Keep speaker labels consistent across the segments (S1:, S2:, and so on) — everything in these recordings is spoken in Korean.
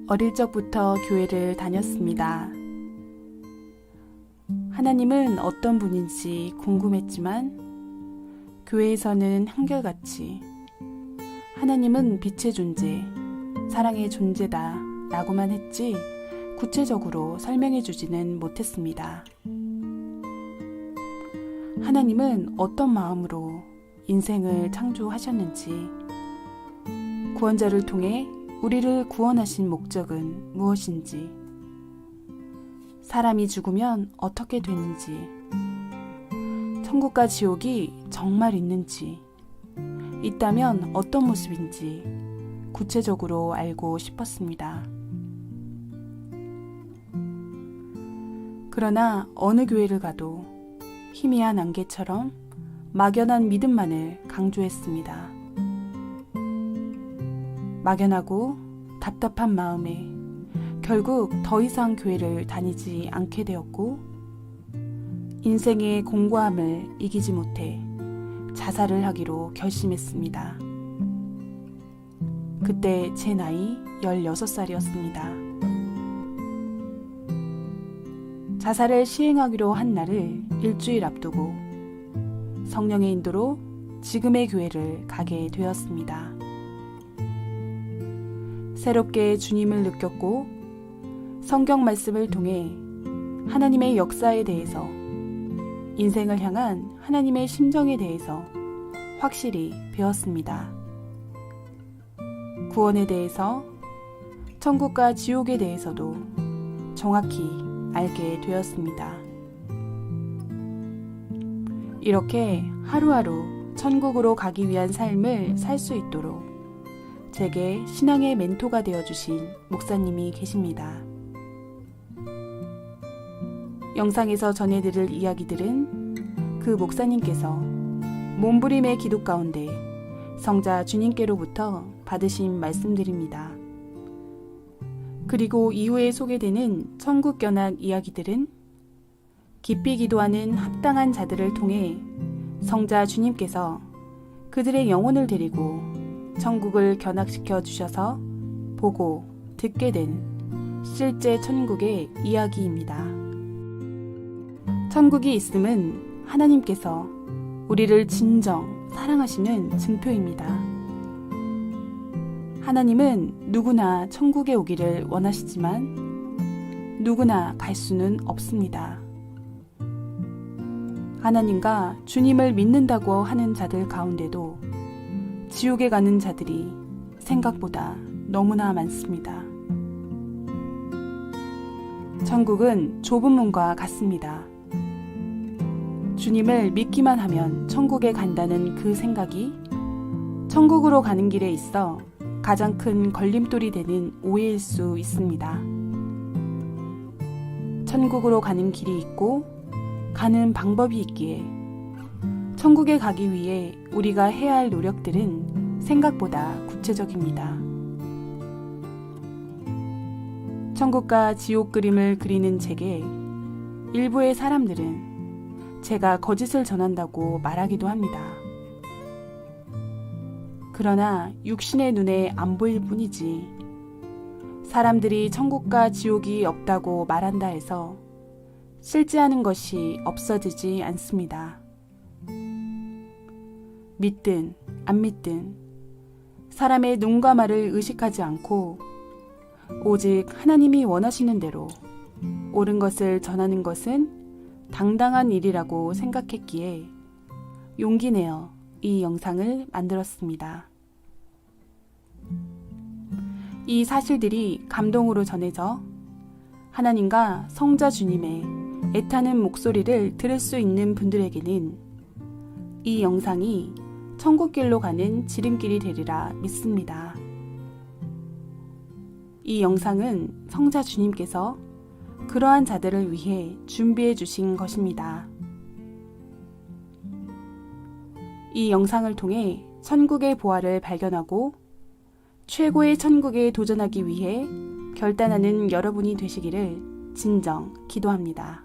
S1: 어릴 적부터 교회를 다녔습니다. 하나님은 어떤 분인지 궁금했지만 교회에서는 한결같이 하나님은 빛의 존재, 사랑의 존재다 라고만 했지 구체적으로 설명해 주지는 못했습니다. 하나님은 어떤 마음으로 인생을 창조하셨는지, 구원자를 통해 우리를 구원하신 목적은 무엇인지, 사람이 죽으면 어떻게 되는지, 천국과 지옥이 정말 있는지, 있다면 어떤 모습인지 구체적으로 알고 싶었습니다. 그러나 어느 교회를 가도 희미한 안개처럼 막연한 믿음만을 강조했습니다. 막연하고 답답한 마음에 결국 더 이상 교회를 다니지 않게 되었고, 인생의 공고함을 이기지 못해 자살을 하기로 결심했습니다. 그때 제 나이 16살이었습니다. 자살을 시행하기로 한 날을 일주일 앞두고 성령의 인도로 지금의 교회를 가게 되었습니다. 새롭게 주님을 느꼈고 성경 말씀을 통해 하나님의 역사에 대해서, 인생을 향한 하나님의 심정에 대해서 확실히 배웠습니다. 구원에 대해서, 천국과 지옥에 대해서도 정확히 알게 되었습니다. 이렇게 하루하루 천국으로 가기 위한 삶을 살 수 있도록 제게 신앙의 멘토가 되어주신 목사님이 계십니다. 영상에서 전해드릴 이야기들은 그 목사님께서 몸부림의 기도 가운데 성자 주님께로부터 받으신 말씀들입니다. 그리고 이후에 소개되는 천국 견학 이야기들은 깊이 기도하는 합당한 자들을 통해 성자 주님께서 그들의 영혼을 데리고 천국을 견학시켜 주셔서 보고 듣게 된 실제 천국의 이야기입니다. 천국이 있음은 하나님께서 우리를 진정 사랑하시는 증표입니다. 하나님은 누구나 천국에 오기를 원하시지만 누구나 갈 수는 없습니다. 하나님과 주님을 믿는다고 하는 자들 가운데도 지옥에 가는 자들이 생각보다 너무나 많습니다. 천국은 좁은 문과 같습니다. 주님을 믿기만 하면 천국에 간다는 그 생각이 천국으로 가는 길에 있어 가장 큰 걸림돌이 되는 오해일 수 있습니다. 천국으로 가는 길이 있고 가는 방법이 있기에 천국에 가기 위해 우리가 해야 할 노력들은 생각보다 구체적입니다. 천국과 지옥 그림을 그리는 제게 일부의 사람들은 제가 거짓을 전한다고 말하기도 합니다. 그러나 육신의 눈에 안 보일 뿐이지 사람들이 천국과 지옥이 없다고 말한다 해서 실제하는 것이 없어지지 않습니다. 믿든 안 믿든 사람의 눈과 말을 의식하지 않고 오직 하나님이 원하시는 대로 옳은 것을 전하는 것은 당당한 일이라고 생각했기에 용기 내어 이 영상을 만들었습니다. 이 사실들이 감동으로 전해져 하나님과 성자 주님의 애타는 목소리를 들을 수 있는 분들에게는 이 영상이 천국길로 가는 지름길이 되리라 믿습니다. 이 영상은 성자 주님께서 그러한 자들을 위해 준비해 주신 것입니다. 이 영상을 통해 천국의 보화를 발견하고 최고의 천국에 도전하기 위해 결단하는 여러분이 되시기를 진정 기도합니다.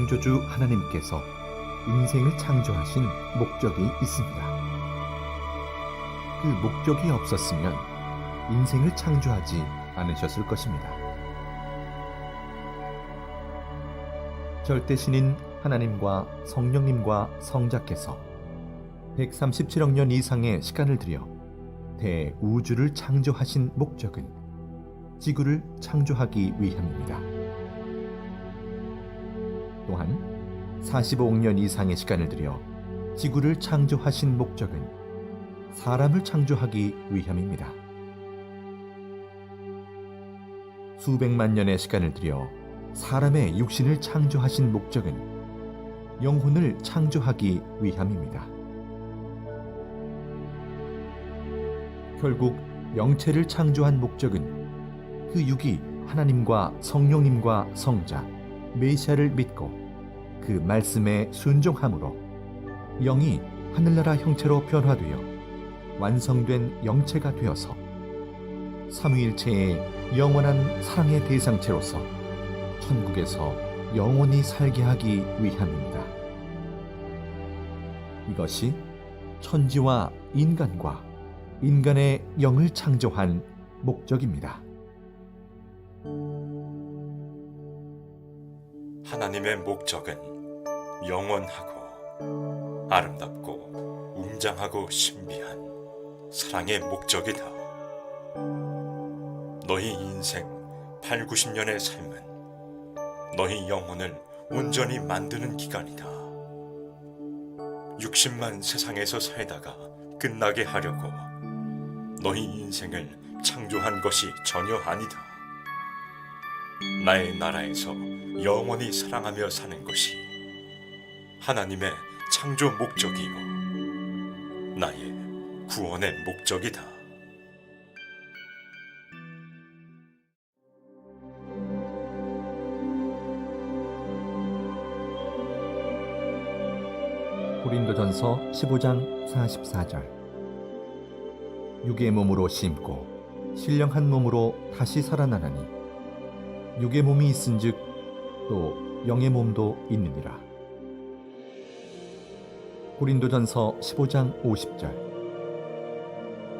S2: 창조주 하나님께서 인생을 창조하신 목적이 있습니다. 그 목적이 없었으면 인생을 창조하지 않으셨을 것입니다. 절대신인 하나님과 성령님과 성자께서 137억 년 이상의 시간을 들여 대우주를 창조하신 목적은 지구를 창조하기 위함입니다. 또한 45억 년 이상의 시간을 들여 지구를 창조하신 목적은 사람을 창조하기 위함입니다. 수백만 년의 시간을 들여 사람의 육신을 창조하신 목적은 영혼을 창조하기 위함입니다. 결국 영체를 창조한 목적은 그 육이 하나님과 성령님과 성자, 메시아를 믿고 그 말씀에 순종함으로 영이 하늘나라 형체로 변화되어 완성된 영체가 되어서 삼위일체의 영원한 사랑의 대상체로서 천국에서 영원히 살게 하기 위함입니다. 이것이 천지와 인간과 인간의 영을 창조한 목적입니다.
S3: 하나님의 목적은 영원하고 아름답고 웅장하고 신비한 사랑의 목적이다. 너희 인생 8, 90년의 삶은 너희 영혼을 온전히 만드는 기간이다. 60만 세상에서 살다가 끝나게 하려고 너희 인생을 창조한 것이 전혀 아니다. 나의 나라에서 영원히 사랑하며 사는 것이 하나님의 창조 목적이요 나의 구원의 목적이다.
S2: 고린도전서 15장 44절. 육의 몸으로 심고 신령한 몸으로 다시 살아나나니 육의 몸이 있은즉 또 영의 몸도 있느니라. 고린도전서 15장 50절.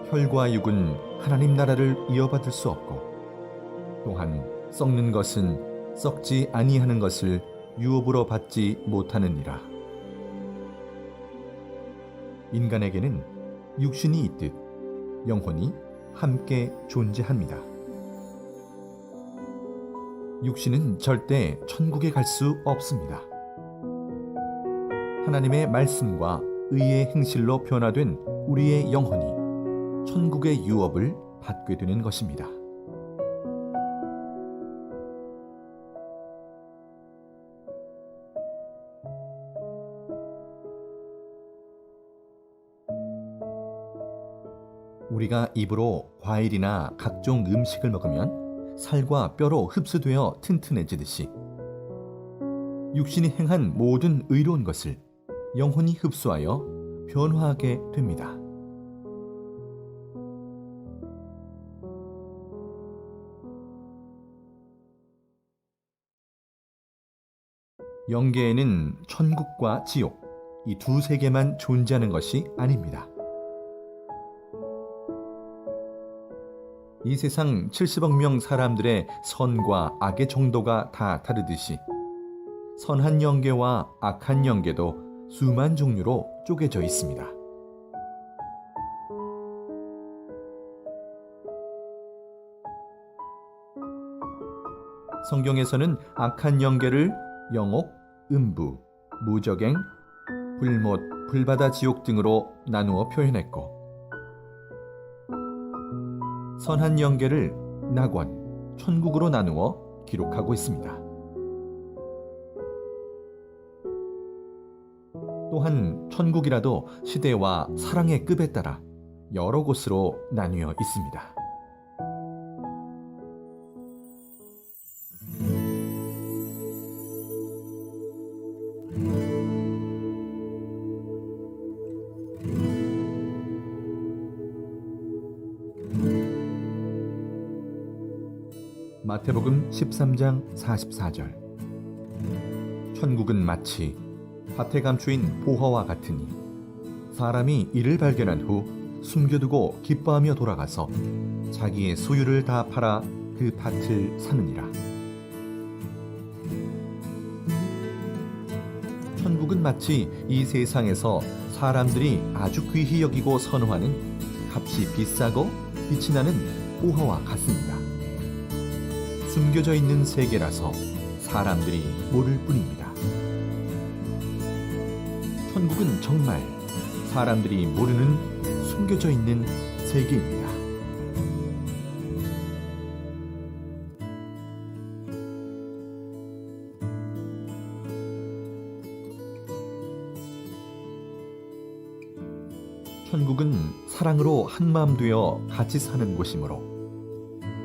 S2: 혈과 육은 하나님 나라를 이어받을 수 없고 또한 썩는 것은 썩지 아니하는 것을 유업으로 받지 못하느니라. 인간에게는 육신이 있듯 영혼이 함께 존재합니다. 육신은 절대 천국에 갈 수 없습니다. 하나님의 말씀과 의의 행실로 변화된 우리의 영혼이 천국의 유업을 받게 되는 것입니다. 우리가 입으로 과일이나 각종 음식을 먹으면 살과 뼈로 흡수되어 튼튼해지듯이 육신이 행한 모든 의로운 것을 영혼이 흡수하여 변화하게 됩니다. 영계에는 천국과 지옥, 이 두 세계만 존재하는 것이 아닙니다. 이 세상 70억 명 사람들의 선과 악의 정도가 다 다르듯이 선한 영계와 악한 영계도 수만 종류로 쪼개져 있습니다. 성경에서는 악한 영계를 영옥, 음부, 무적행, 불못, 불바다 지옥 등으로 나누어 표현했고 선한 영계를 낙원, 천국으로 나누어 기록하고 있습니다. 또한 천국이라도 시대와 사랑의 급에 따라 여러 곳으로 나뉘어 있습니다. 마태복음 13장 44절. 천국은 마치 밭에 감추인 보화와 같으니 사람이 이를 발견한 후 숨겨두고 기뻐하며 돌아가서 자기의 소유를 다 팔아 그 밭을 사느니라. 천국은 마치 이 세상에서 사람들이 아주 귀히 여기고 선호하는 값이 비싸고 빛이 나는 보화와 같습니다. 숨겨져 있는 세계라서 사람들이 모를 뿐입니다. 천국은 정말 사람들이 모르는 숨겨져 있는 세계입니다. 천국은 사랑으로 한마음 되어 같이 사는 곳이므로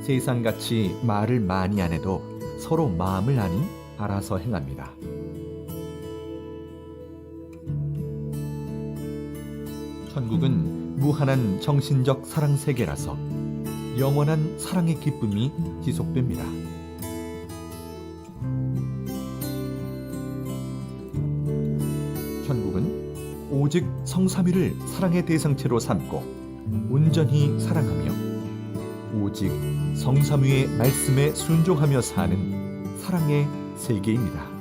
S2: 세상같이 말을 많이 안 해도 서로 마음을 아니 알아서 행합니다. 천국은 무한한 정신적 사랑 세계라서 영원한 사랑의 기쁨이 지속됩니다. 천국은 오직 성삼위를 사랑의 대상체로 삼고 온전히 사랑하며 오직 성삼위의 말씀에 순종하며 사는 사랑의 세계입니다.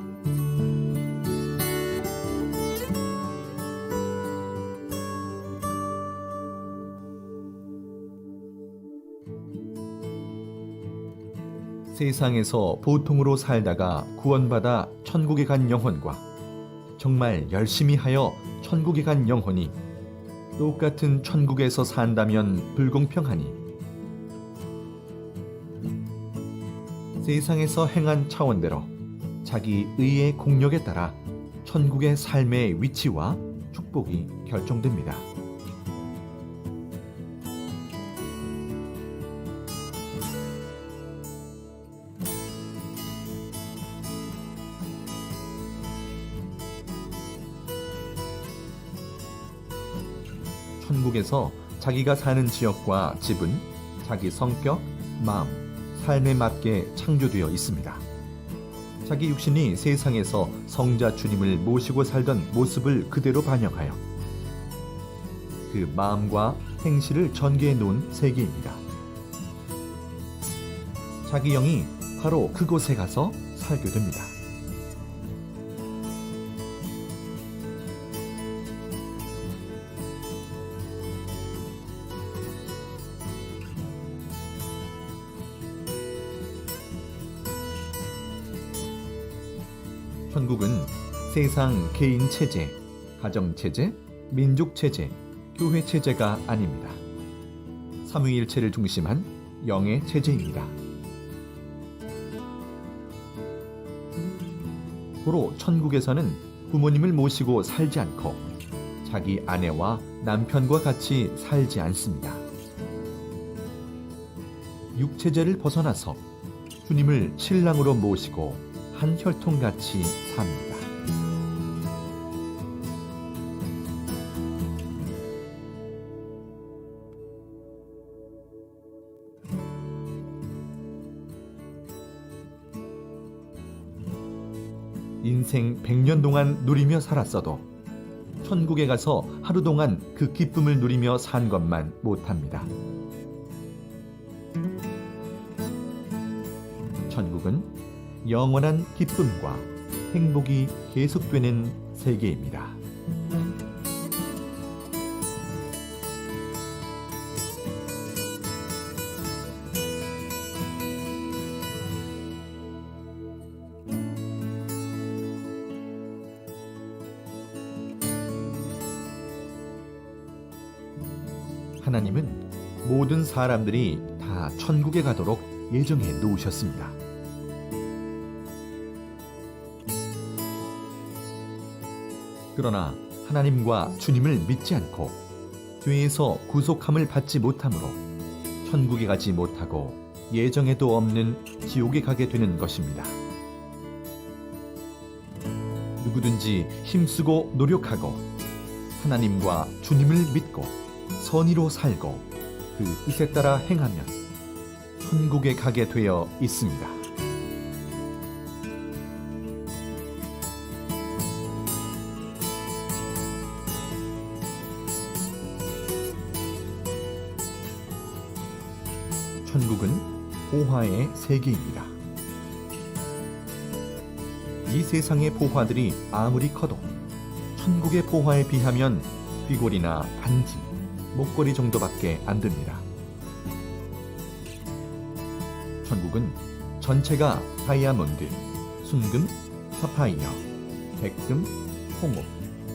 S2: 세상에서 보통으로 살다가 구원받아 천국에 간 영혼과 정말 열심히 하여 천국에 간 영혼이 똑같은 천국에서 산다면 불공평하니 세상에서 행한 차원대로 자기 의의 공력에 따라 천국의 삶의 위치와 축복이 결정됩니다. 천국에서 자기가 사는 지역과 집은 자기 성격, 마음, 삶에 맞게 창조되어 있습니다. 자기 육신이 세상에서 성자 주님을 모시고 살던 모습을 그대로 반영하여 그 마음과 행실을 전개해 놓은 세계입니다. 자기 영이 바로 그곳에 가서 살게 됩니다. 천국은 세상 개인 체제, 가정 체제, 민족 체제, 교회 체제가 아닙니다. 삼위일체를 중심한 영의 체제입니다. 고로 천국에서는 부모님을 모시고 살지 않고 자기 아내와 남편과 같이 살지 않습니다. 육체제를 벗어나서 주님을 신랑으로 모시고 한 혈통같이 삽니다. 인생 100년 동안 누리며 살았어도 천국에 가서 하루 동안 그 기쁨을 누리며 산 것만 못합니다. 천국은 영원한 기쁨과 행복이 계속되는 세계입니다. 하나님은 모든 사람들이 다 천국에 가도록 예정해 놓으셨습니다. 그러나 하나님과 주님을 믿지 않고 죄에서 구속함을 받지 못하므로 천국에 가지 못하고 예정에도 없는 지옥에 가게 되는 것입니다. 누구든지 힘쓰고 노력하고 하나님과 주님을 믿고 선의로 살고 그 뜻에 따라 행하면 천국에 가게 되어 있습니다. 천국은 보화의 세계입니다. 이 세상의 보화들이 아무리 커도 천국의 보화에 비하면 귀걸이나 반지, 목걸이 정도밖에 안 됩니다. 천국은 전체가 다이아몬드, 순금, 사파이어, 백금, 홍옥,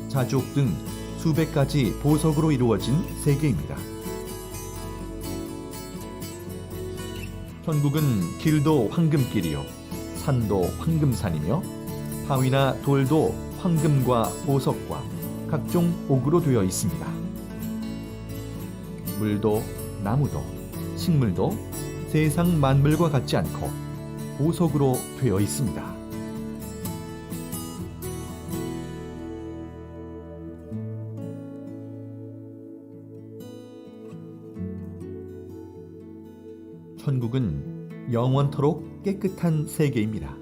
S2: 자주옥 등 수백 가지 보석으로 이루어진 세계입니다. 천국은 길도 황금길이요, 산도 황금산이며 바위나 돌도 황금과 보석과 각종 옥으로 되어 있습니다. 물도 나무도 식물도 세상 만물과 같지 않고 보석으로 되어 있습니다. 천국은 영원토록 깨끗한 세계입니다.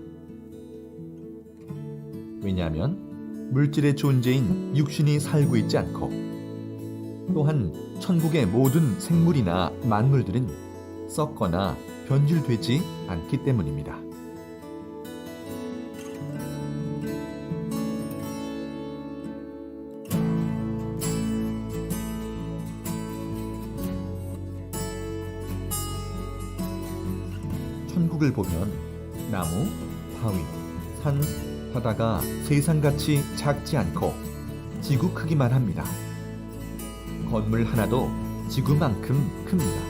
S2: 왜냐하면 물질의 존재인 육신이 살고 있지 않고, 또한 천국의 모든 생물이나 만물들은 썩거나 변질되지 않기 때문입니다. 천국을 보면 나무, 바위, 산, 바다가 세상같이 작지 않고 지구 크기만 합니다. 건물 하나도 지구만큼 큽니다.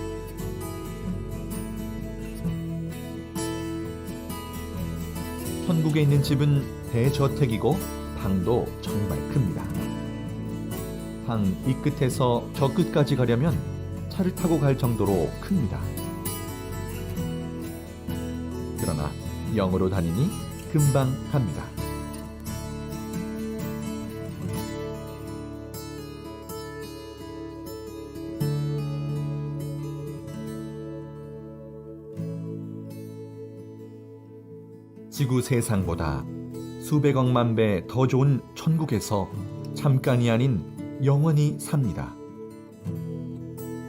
S2: 천국에 있는 집은 대저택이고 방도 정말 큽니다. 방 이 끝에서 저 끝까지 가려면 차를 타고 갈 정도로 큽니다. 그러나 영으로 다니니 금방 갑니다. 지구 세상보다 수백억만 배 더 좋은 천국에서 잠깐이 아닌 영원히 삽니다.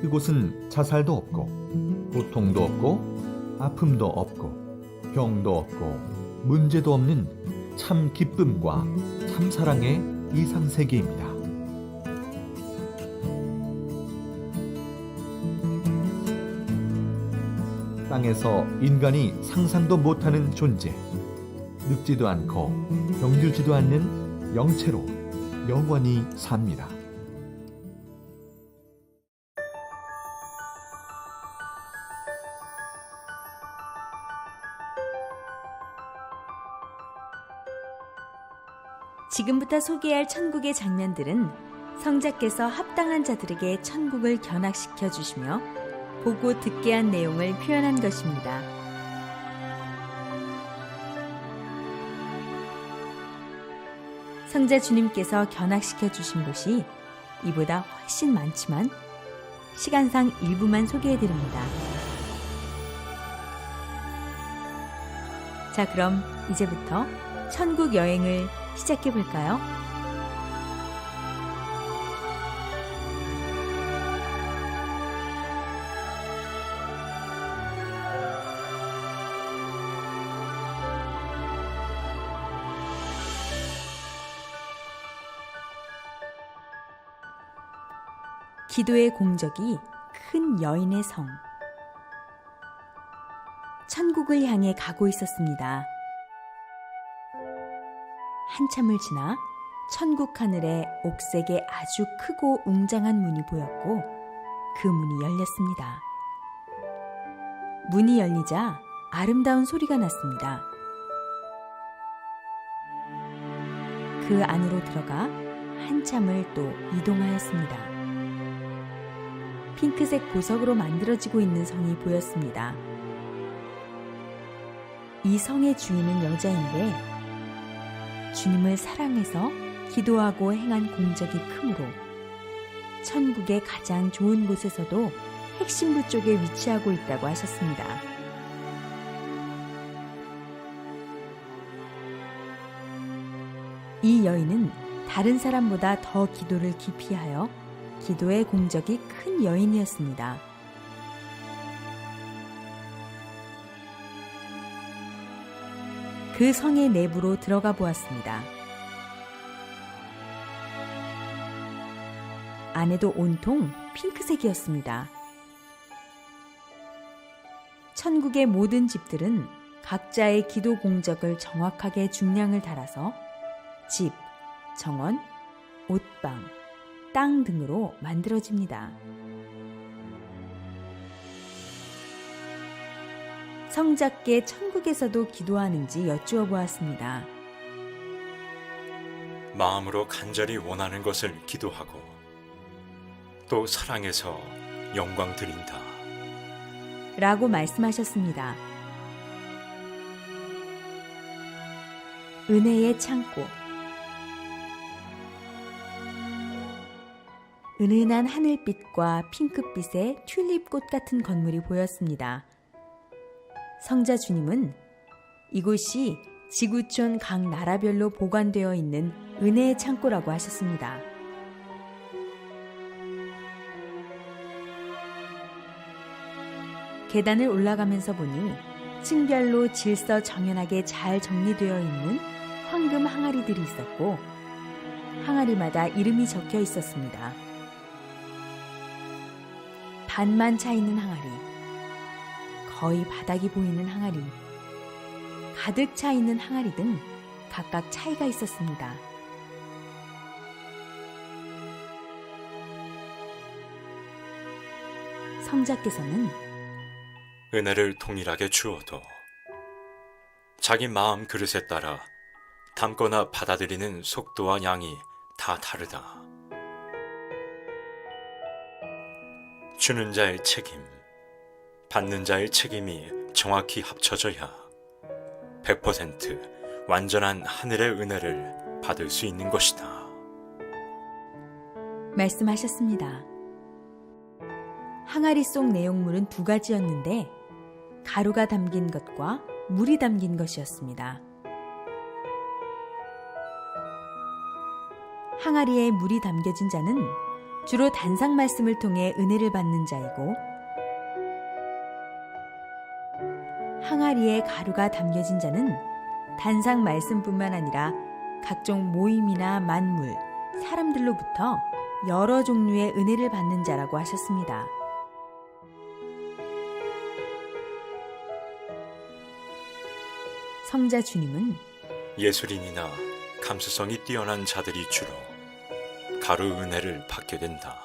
S2: 그곳은 자살도 없고 고통도 없고 아픔도 없고 병도 없고 문제도 없는 참 기쁨과 참 사랑의 이상세계입니다. 땅에서 인간이 상상도 못하는 존재, 늙지도 않고 병들지도 않는 영체로 영원히 삽니다.
S4: 지금부터 소개할 천국의 장면들은 성자께서 합당한 자들에게 천국을 견학시켜 주시며 보고 듣게 한 내용을 표현한 것입니다. 성자 주님께서 견학시켜 주신 곳이 이보다 훨씬 많지만 시간상 일부만 소개해 드립니다. 자, 그럼 이제부터 천국 여행을 시작해 볼까요? 기도의 공적이 큰 여인의 성. 천국을 향해 가고 있었습니다. 한참을 지나 천국 하늘에 옥색의 아주 크고 웅장한 문이 보였고 그 문이 열렸습니다. 문이 열리자 아름다운 소리가 났습니다. 그 안으로 들어가 한참을 또 이동하였습니다. 핑크색 보석으로 만들어지고 있는 성이 보였습니다. 이 성의 주인은 여자인데 주님을 사랑해서 기도하고 행한 공적이 크므로 천국의 가장 좋은 곳에서도 핵심부 쪽에 위치하고 있다고 하셨습니다. 이 여인은 다른 사람보다 더 기도를 깊이 하여 기도의 공적이 큰 여인이었습니다. 그 성의 내부로 들어가 보았습니다. 안에도 온통 핑크색이었습니다. 천국의 모든 집들은 각자의 기도 공적을 정확하게 중량을 달아서 집, 정원, 옷방, 땅 등으로 만들어집니다. 성자께 천국에서도 기도하는지 여쭈어 보았습니다.
S3: 마음으로 간절히 원하는 것을 기도하고 또 사랑해서 영광 드린다.
S4: 라고 말씀하셨습니다. 은혜의 창고. 은은한 하늘빛과 핑크빛의 튤립꽃 같은 건물이 보였습니다. 성자 주님은 이곳이 지구촌 각 나라별로 보관되어 있는 은혜의 창고라고 하셨습니다. 계단을 올라가면서 보니 층별로 질서 정연하게 잘 정리되어 있는 황금 항아리들이 있었고 항아리마다 이름이 적혀 있었습니다. 반만 차 있는 항아리, 거의 바닥이 보이는 항아리, 가득 차 있는 항아리 등 각각 차이가 있었습니다. 성자께서는
S3: 은혜를 동일하게 주어도 자기 마음 그릇에 따라 담거나 받아들이는 속도와 양이 다 다르다. 주는 자의 책임, 받는 자의 책임이 정확히 합쳐져야 100% 완전한 하늘의 은혜를 받을 수 있는 것이다.
S4: 말씀하셨습니다. 항아리 속 내용물은 두 가지였는데 가루가 담긴 것과 물이 담긴 것이었습니다. 항아리에 물이 담겨진 자는 주로 단상 말씀을 통해 은혜를 받는 자이고 항아리에 가루가 담겨진 자는 단상 말씀뿐만 아니라 각종 모임이나 만물, 사람들로부터 여러 종류의 은혜를 받는 자라고 하셨습니다. 성자 주님은
S3: 예술인이나 감수성이 뛰어난 자들이 주로 가루 은혜를 받게 된다.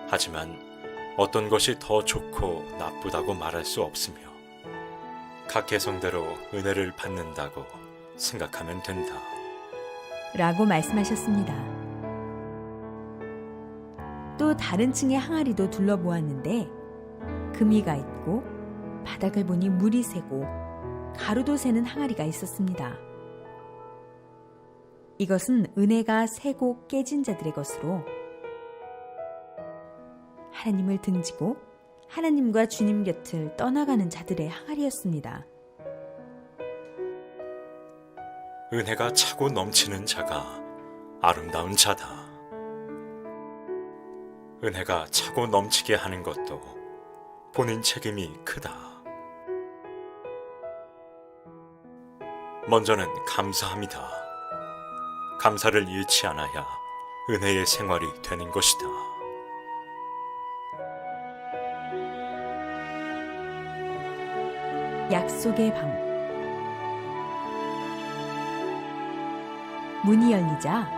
S3: 하지만 어떤 것이 더 좋고 나쁘다고 말할 수 없으며 각 개성대로 은혜를 받는다고 생각하면 된다.
S4: 라고 말씀하셨습니다. 또 다른 층의 항아리도 둘러보았는데 금이가 있고 바닥을 보니 물이 새고 가루도 새는 항아리가 있었습니다. 이것은 은혜가 새고 깨진 자들의 것으로 하나님을 등지고 하나님과 주님 곁을 떠나가는 자들의 항아리였습니다.
S3: 은혜가 차고 넘치는 자가 아름다운 자다. 은혜가 차고 넘치게 하는 것도 본인 책임이 크다. 먼저는 감사합니다. 감사를 잃지 않아야 은혜의 생활이 되는 것이다.
S4: 약속의 방. 문이 열리자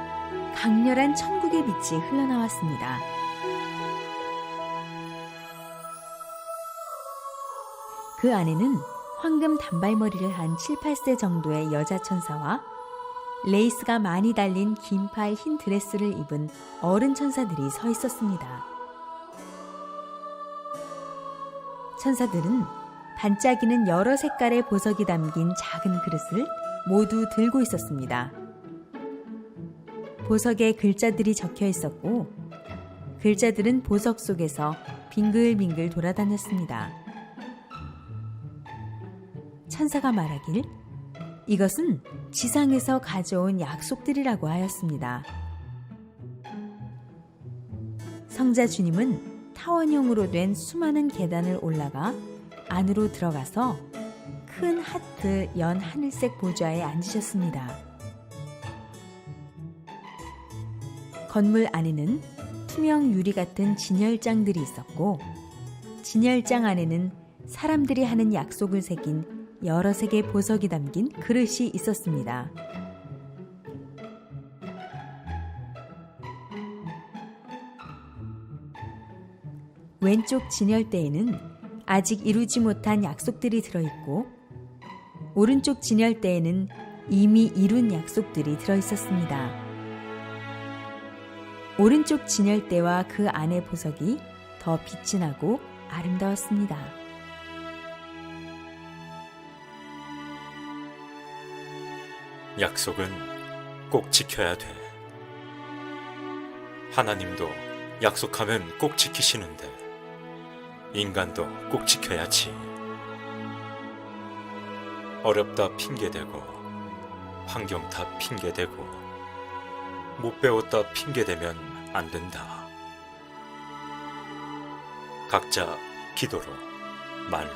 S4: 강렬한 천국의 빛이 흘러나왔습니다. 그 안에는 황금 단발머리를 한 7, 8세 정도의 여자 천사와 레이스가 많이 달린 긴팔 흰 드레스를 입은 어른 천사들이 서 있었습니다. 천사들은 반짝이는 여러 색깔의 보석이 담긴 작은 그릇을 모두 들고 있었습니다. 보석에 글자들이 적혀 있었고 글자들은 보석 속에서 빙글빙글 돌아다녔습니다. 천사가 말하길 이것은 지상에서 가져온 약속들이라고 하였습니다. 성자 주님은 타원형으로 된 수많은 계단을 올라가 안으로 들어가서 큰 하트 연 하늘색 보좌에 앉으셨습니다. 건물 안에는 투명 유리 같은 진열장들이 있었고, 진열장 안에는 사람들이 하는 약속을 새긴 여러 색의 보석이 담긴 그릇이 있었습니다. 왼쪽 진열대에는 아직 이루지 못한 약속들이 들어있고, 오른쪽 진열대에는 이미 이룬 약속들이 들어있었습니다. 오른쪽 진열대와 그 안의 보석이 더 빛이 나고 아름다웠습니다.
S3: 약속은 꼭 지켜야 돼. 하나님도 약속하면 꼭 지키시는데 인간도 꼭 지켜야지. 어렵다 핑계대고 환경 다 핑계대고 못 배웠다 핑계대면 안 된다. 각자 기도로, 말로,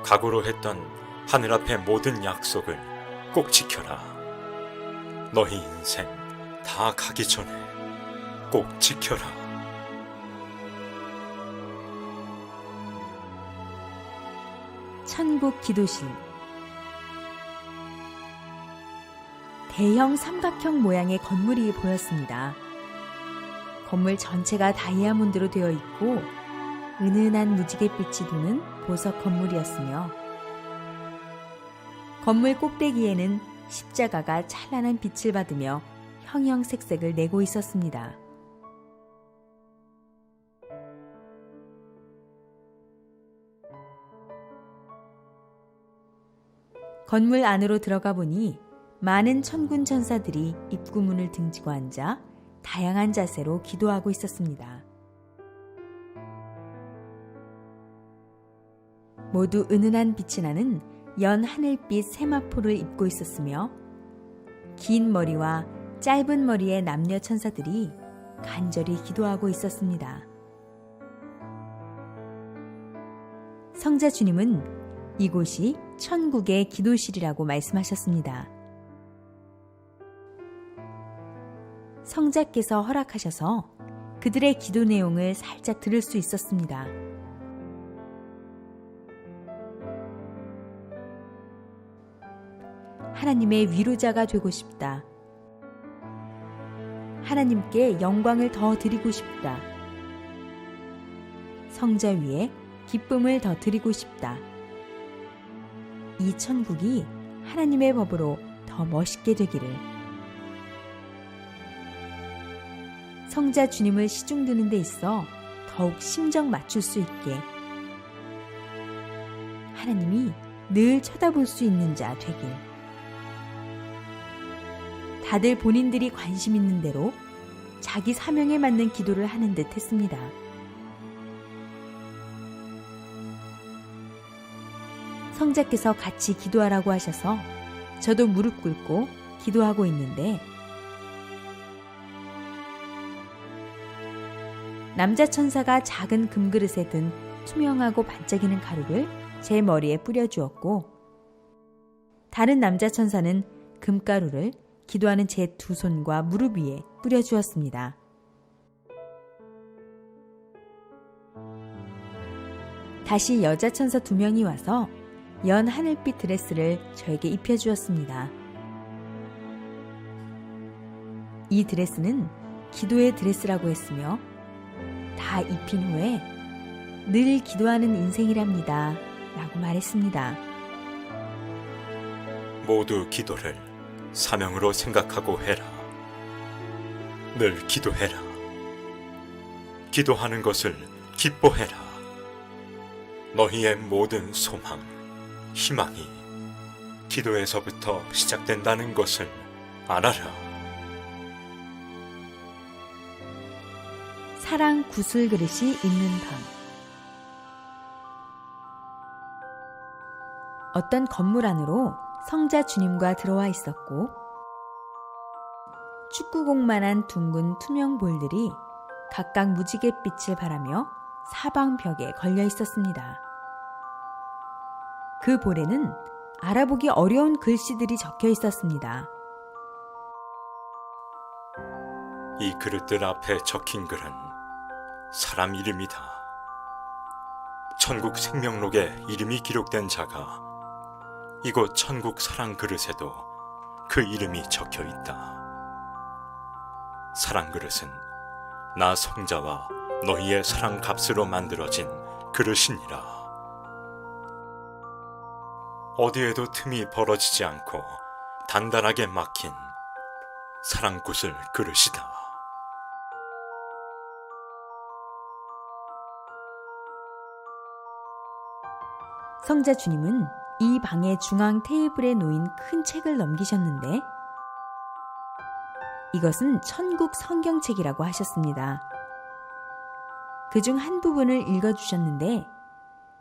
S3: 각오로 했던 하늘 앞의 모든 약속을 꼭 지켜라. 너희 인생 다 가기 전에 꼭 지켜라.
S4: 천국 기도실. 대형 삼각형 모양의 건물이 보였습니다. 건물 전체가 다이아몬드로 되어 있고 은은한 무지갯빛이 도는 보석 건물이었으며, 건물 꼭대기에는 십자가가 찬란한 빛을 받으며 형형색색을 내고 있었습니다. 건물 안으로 들어가 보니 많은 천군 천사들이 입구문을 등지고 앉아 다양한 자세로 기도하고 있었습니다. 모두 은은한 빛이 나는 연 하늘빛 세마포를 입고 있었으며, 긴 머리와 짧은 머리의 남녀 천사들이 간절히 기도하고 있었습니다. 성자 주님은 이곳이 천국의 기도실이라고 말씀하셨습니다. 성자께서 허락하셔서 그들의 기도 내용을 살짝 들을 수 있었습니다. 하나님의 위로자가 되고 싶다. 하나님께 영광을 더 드리고 싶다. 성자 위에 기쁨을 더 드리고 싶다. 이 천국이 하나님의 법으로 더 멋있게 되기를. 성자 주님을 시중드는 데 있어 더욱 심정 맞출 수 있게, 하나님이 늘 쳐다볼 수 있는 자 되길. 다들 본인들이 관심 있는 대로 자기 사명에 맞는 기도를 하는 듯 했습니다. 성자께서 같이 기도하라고 하셔서 저도 무릎 꿇고 기도하고 있는데, 남자 천사가 작은 금그릇에 든 투명하고 반짝이는 가루를 제 머리에 뿌려주었고, 다른 남자 천사는 금가루를 기도하는 제 두 손과 무릎 위에 뿌려주었습니다. 다시 여자 천사 2명이 와서 연 하늘빛 드레스를 저에게 입혀주었습니다. 이 드레스는 기도의 드레스라고 했으며, 다 입힌 후에 늘 기도하는 인생이랍니다 라고 말했습니다.
S3: 모두 기도를 사명으로 생각하고 해라. 늘 기도해라. 기도하는 것을 기뻐해라. 너희의 모든 소망, 희망이 기도에서부터 시작된다는 것을 알아라.
S4: 사랑 구슬 그릇이 있는 방. 어떤 건물 안으로 성자 주님과 들어와 있었고, 축구공만한 둥근 투명 볼들이 각각 무지갯빛을 발하며 사방벽에 걸려 있었습니다. 그 볼에는 알아보기 어려운 글씨들이 적혀 있었습니다.
S3: 이 그릇들 앞에 적힌 글은 사람 이름이다. 천국 생명록에 이름이 기록된 자가 이곳 천국 사랑 그릇에도 그 이름이 적혀 있다. 사랑 그릇은 나 성자와 너희의 사랑 값으로 만들어진 그릇이니라. 어디에도 틈이 벌어지지 않고 단단하게 막힌 사랑구슬 그릇이다.
S4: 성자 주님은 이 방의 중앙 테이블에 놓인 큰 책을 넘기셨는데 이것은 천국 성경책이라고 하셨습니다. 그중 한 부분을 읽어주셨는데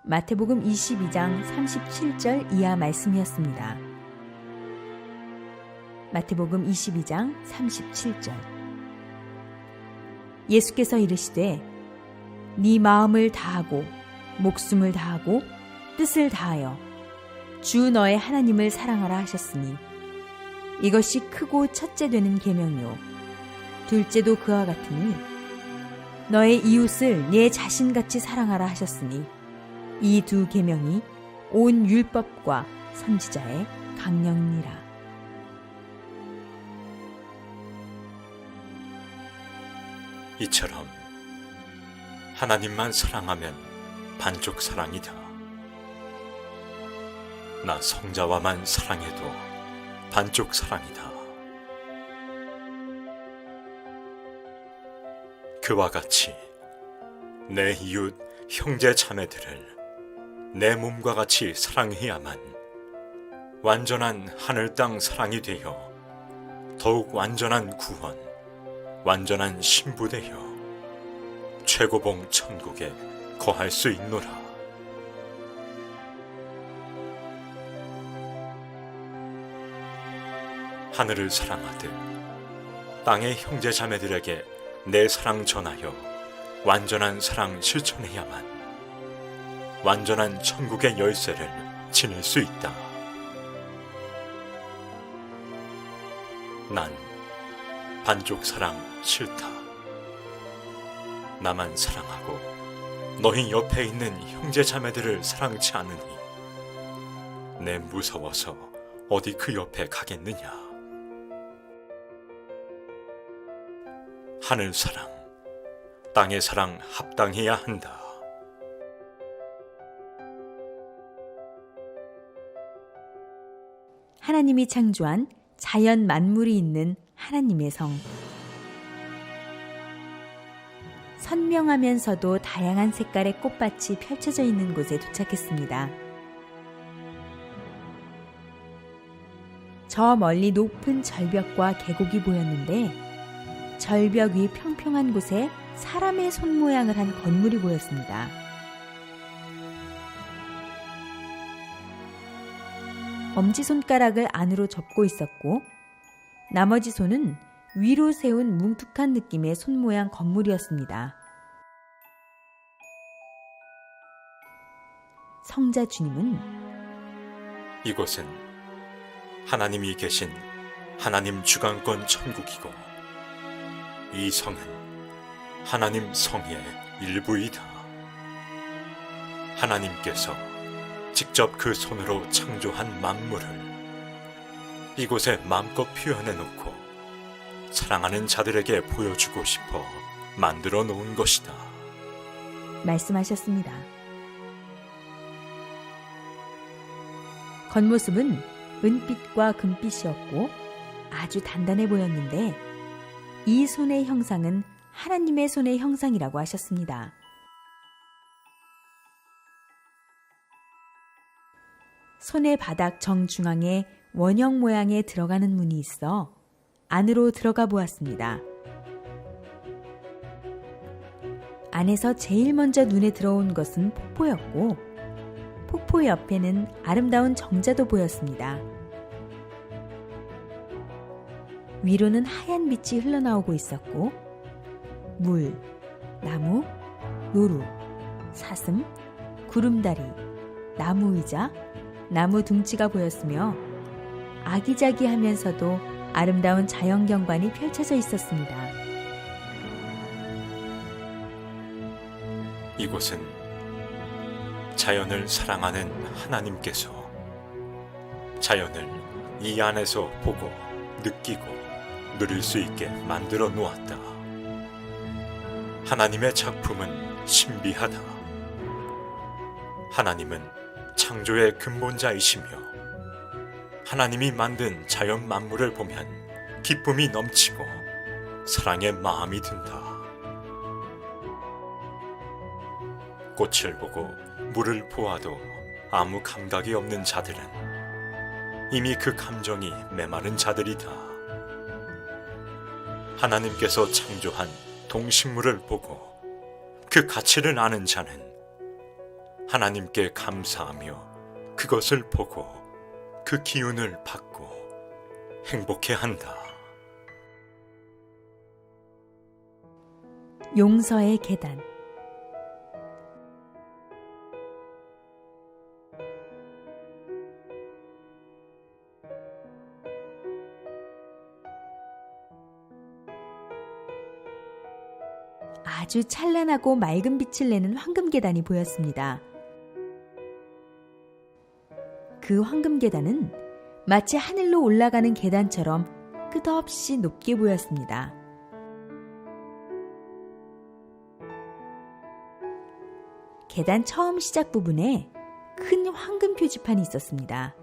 S4: 마태복음 22장 37절 이하 말씀이었습니다. 마태복음 22장 37절. 예수께서 이르시되 네 마음을 다하고 목숨을 다하고 뜻을 다하여 주 너의 하나님을 사랑하라 하셨으니 이것이 크고 첫째 되는 계명이요 둘째도 그와 같으니 너의 이웃을 네 자신같이 사랑하라 하셨으니 이 두 계명이 온 율법과 선지자의 강령이니라.
S3: 이처럼 하나님만 사랑하면 반쪽 사랑이다. 나 성자와만 사랑해도 반쪽 사랑이다. 그와 같이 내 이웃 형제 자매들을 내 몸과 같이 사랑해야만 완전한 하늘 땅 사랑이 되어 더욱 완전한 구원, 완전한 신부 되어 최고봉 천국에 거할 수 있노라. 하늘을 사랑하듯 땅의 형제 자매들에게 내 사랑 전하여 완전한 사랑 실천해야만 완전한 천국의 열쇠를 지닐 수 있다. 난 반쪽 사랑 싫다. 나만 사랑하고 너희 옆에 있는 형제 자매들을 사랑치 않으니 내 무서워서 어디 그 옆에 가겠느냐. 하늘 사랑, 땅의 사랑 합당해야 한다.
S4: 하나님이 창조한 자연 만물이 있는 하나님의 성. 선명하면서도 다양한 색깔의 꽃밭이 펼쳐져 있는 곳에 도착했습니다. 저 멀리 높은 절벽과 계곡이 보였는데 절벽 위 평평한 곳에 사람의 손 모양을 한 건물이 보였습니다. 엄지손가락을 안으로 접고 있었고 나머지 손은 위로 세운 뭉툭한 느낌의 손 모양 건물이었습니다. 성자 주님은
S3: 이곳은 하나님이 계신 하나님 주관권 천국이고 이 성은 하나님 성의 일부이다. 하나님께서 직접 그 손으로 창조한 만물을 이곳에 마음껏 표현해 놓고 사랑하는 자들에게 보여주고 싶어 만들어 놓은 것이다.
S4: 말씀하셨습니다. 겉모습은 은빛과 금빛이었고 아주 단단해 보였는데 이 손의 형상은 하나님의 손의 형상이라고 하셨습니다. 손의 바닥 정중앙에 원형 모양의 들어가는 문이 있어 안으로 들어가 보았습니다. 안에서 제일 먼저 눈에 들어온 것은 폭포였고 폭포 옆에는 아름다운 정자도 보였습니다. 위로는 하얀 빛이 흘러나오고 있었고 물, 나무, 노루, 사슴, 구름다리, 나무 의자, 나무 둥지가 보였으며 아기자기하면서도 아름다운 자연 경관이 펼쳐져 있었습니다.
S3: 이곳은 자연을 사랑하는 하나님께서 자연을 이 안에서 보고 느끼고 누릴 수 있게 만들어 놓았다. 하나님의 작품은 신비하다. 하나님은 창조의 근본자이시며 하나님이 만든 자연 만물을 보면 기쁨이 넘치고 사랑의 마음이 든다. 꽃을 보고 물을 보아도 아무 감각이 없는 자들은 이미 그 감정이 메마른 자들이다. 하나님께서 창조한 동식물을 보고 그 가치를 아는 자는 하나님께 감사하며 그것을 보고 그 기운을 받고 행복해한다.
S4: 용서의 계단. 아주 찬란하고 맑은 빛을 내는 황금 계단이 보였습니다. 그 황금 계단은 마치 하늘로 올라가는 계단처럼 끝없이 높게 보였습니다. 계단 처음 시작 부분에 큰 황금 표지판이 있었습니다.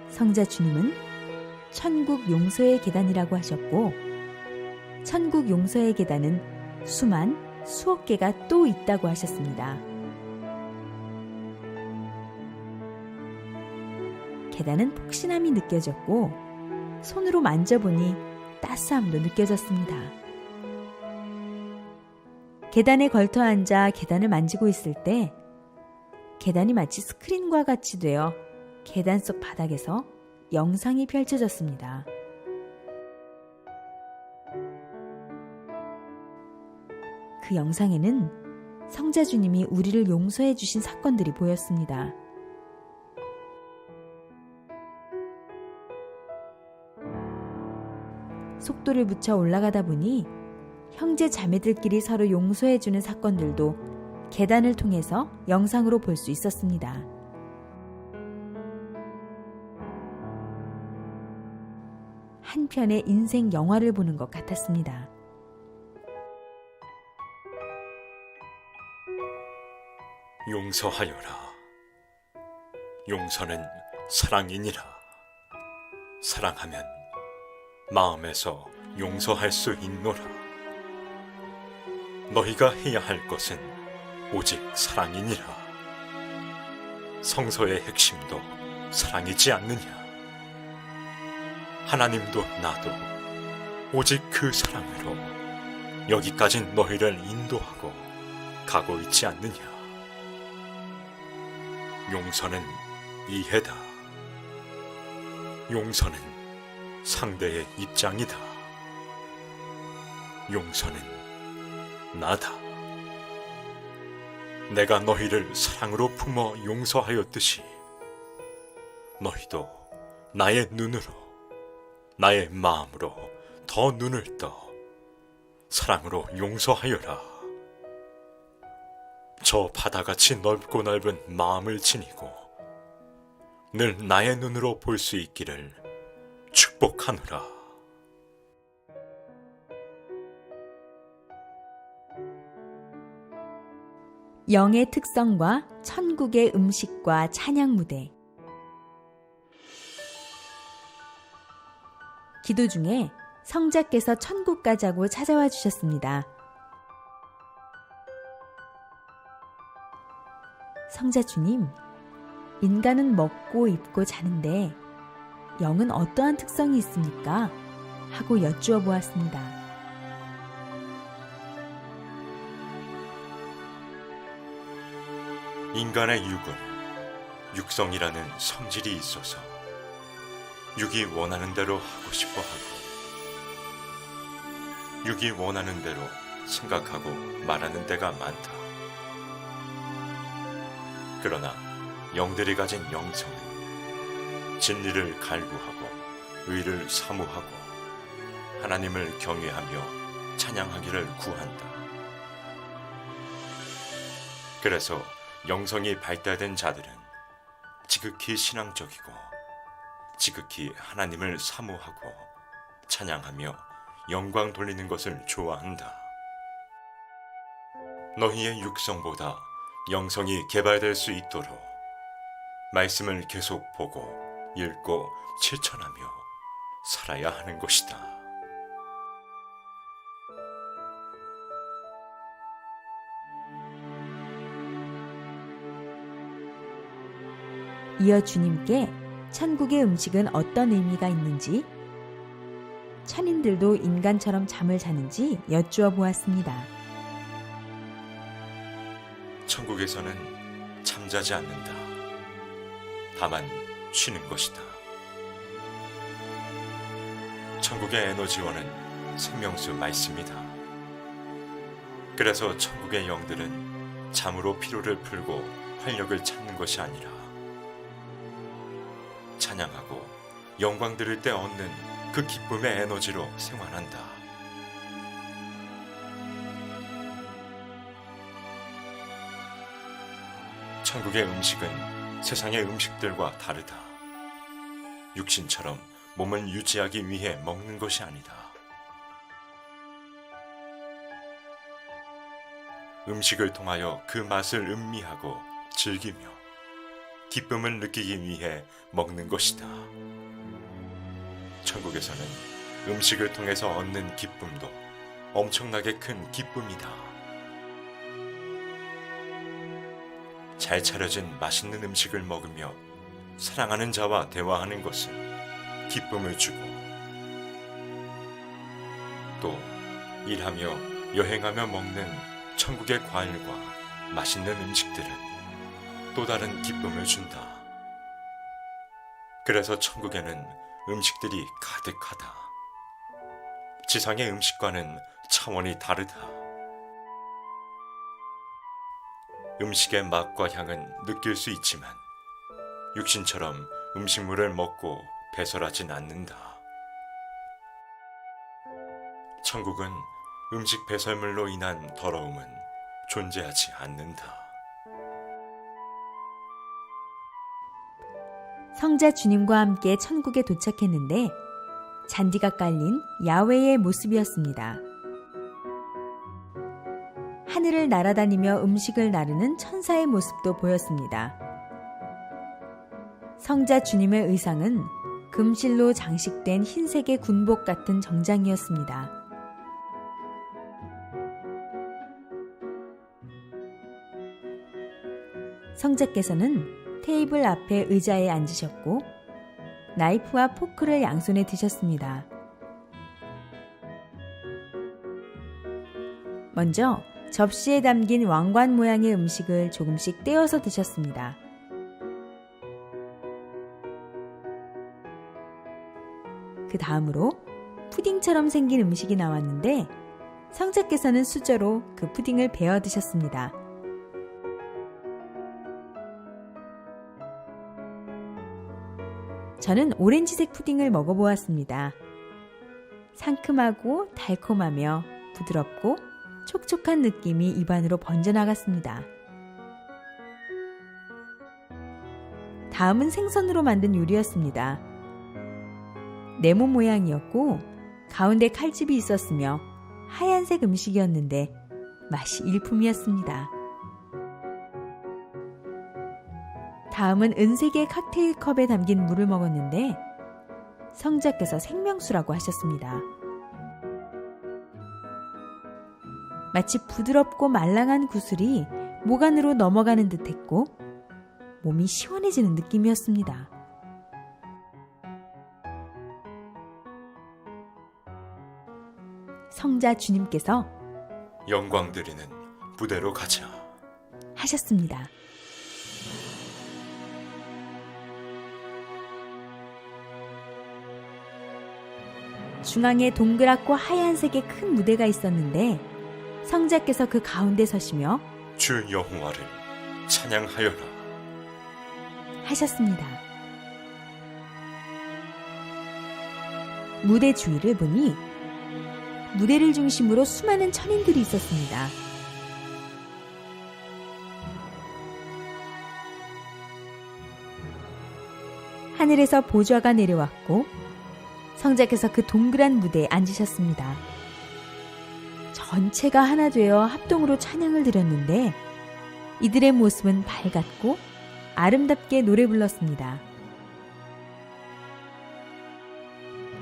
S4: 성자 주님은 천국 용서의 계단이라고 하셨고, 천국 용서의 계단은 수억 개가 또 있다고 하셨습니다. 계단은 폭신함이 느껴졌고 손으로 만져보니 따스함도 느껴졌습니다. 계단에 걸터 앉아 계단을 만지고 있을 때 계단이 마치 스크린과 같이 되어 계단 속 바닥에서 영상이 펼쳐졌습니다. 그 영상에는 성자 주님이 우리를 용서해 주신 사건들이 보였습니다. 속도를 붙여 올라가다 보니 형제 자매들끼리 서로 용서해 주는 사건들도 계단을 통해서 영상으로 볼 수 있었습니다. 한 편의 인생 영화를 보는 것 같았습니다.
S3: 용서하여라. 용서는 사랑이니라. 사랑하면 마음에서 용서할 수 있노라. 너희가 해야 할 것은 오직 사랑이니라. 성서의 핵심도 사랑이지 않느냐. 하나님도 나도 오직 그 사랑으로 여기까지 너희를 인도하고 가고 있지 않느냐. 용서는 이해다. 용서는 상대의 입장이다. 용서는 나다. 내가 너희를 사랑으로 품어 용서하였듯이 너희도 나의 눈으로, 나의 마음으로 더 눈을 떠 사랑으로 용서하여라. 저 바다같이 넓고 넓은 마음을 지니고 늘 나의 눈으로 볼 수 있기를 축복하노라.
S4: 영의 특성과 천국의 음식과 찬양 무대. 기도 중에 성자께서 천국 가자고 찾아와 주셨습니다. 성자 주님, 인간은 먹고 입고 자는데 영은 어떠한 특성이 있습니까? 하고 여쭈어 보았습니다.
S3: 인간의 육은 육성이라는 성질이 있어서 육이 원하는 대로 하고 싶어 하고 육이 원하는 대로 생각하고 말하는 데가 많다. 그러나 영들이 가진 영성은 진리를 갈구하고 의를 사모하고 하나님을 경외하며 찬양하기를 구한다. 그래서 영성이 발달된 자들은 지극히 신앙적이고 지극히 하나님을 사모하고 찬양하며 영광 돌리는 것을 좋아한다. 너희의 육성보다 영성이 개발될 수 있도록 말씀을 계속 보고 읽고 실천하며 살아야 하는 것이다.
S4: 이어 주님께 천국의 음식은 어떤 의미가 있는지, 천인들도 인간처럼 잠을 자는지 여쭈어 보았습니다.
S3: 천국에서는 잠자지 않는다. 다만 쉬는 것이다. 천국의 에너지원은 생명수 말씀이다. 그래서 천국의 영들은 잠으로 피로를 풀고 활력을 찾는 것이 아니라 찬양하고 영광 드릴 때 얻는 그 기쁨의 에너지로 생활한다. 천국의 음식은 세상의 음식들과 다르다. 육신처럼 몸을 유지하기 위해 먹는 것이 아니다. 음식을 통하여 그 맛을 음미하고 즐기며 기쁨을 느끼기 위해 먹는 것이다. 천국에서는 음식을 통해서 얻는 기쁨도 엄청나게 큰 기쁨이다. 잘 차려진 맛있는 음식을 먹으며 사랑하는 자와 대화하는 것은 기쁨을 주고, 또 일하며 여행하며 먹는 천국의 과일과 맛있는 음식들은 또 다른 기쁨을 준다. 그래서 천국에는 음식들이 가득하다. 지상의 음식과는 차원이 다르다. 음식의 맛과 향은 느낄 수 있지만 육신처럼 음식물을 먹고 배설하진 않는다. 천국은 음식 배설물로 인한 더러움은 존재하지 않는다.
S4: 성자 주님과 함께 천국에 도착했는데 잔디가 깔린 야외의 모습이었습니다. 하늘을 날아다니며 음식을 나르는 천사의 모습도 보였습니다. 성자 주님의 의상은 금실로 장식된 흰색의 군복 같은 정장이었습니다. 성자께서는 테이블 앞에 의자에 앉으셨고 나이프와 포크를 양손에 드셨습니다. 먼저 접시에 담긴 왕관 모양의 음식을 조금씩 떼어서 드셨습니다. 그 다음으로 푸딩처럼 생긴 음식이 나왔는데 성자께서는 수저로 그 푸딩을 베어 드셨습니다. 저는 오렌지색 푸딩을 먹어보았습니다. 상큼하고 달콤하며 부드럽고 촉촉한 느낌이 입안으로 번져나갔습니다. 다음은 생선으로 만든 요리였습니다. 네모 모양이었고 가운데 칼집이 있었으며 하얀색 음식이었는데 맛이 일품이었습니다. 다음은 은색의 칵테일 컵에 담긴 물을 먹었는데 성자께서 생명수라고 하셨습니다. 마치 부드럽고 말랑한 구슬이 목 안으로 넘어가는 듯했고 몸이 시원해지는 느낌이었습니다. 성자 주님께서
S3: 영광 드리는 부대로 가자
S4: 하셨습니다. 중앙에 동그랗고 하얀색의 큰 무대가 있었는데 성자께서 그 가운데 서시며
S3: 주 여호와를 찬양하여라.
S4: 하셨습니다. 무대 주위를 보니 무대를 중심으로 수많은 천인들이 있었습니다. 하늘에서 보좌가 내려왔고 성자께서 그 동그란 무대에 앉으셨습니다. 전체가 하나 되어 합동으로 찬양을 드렸는데 이들의 모습은 밝았고 아름답게 노래 불렀습니다.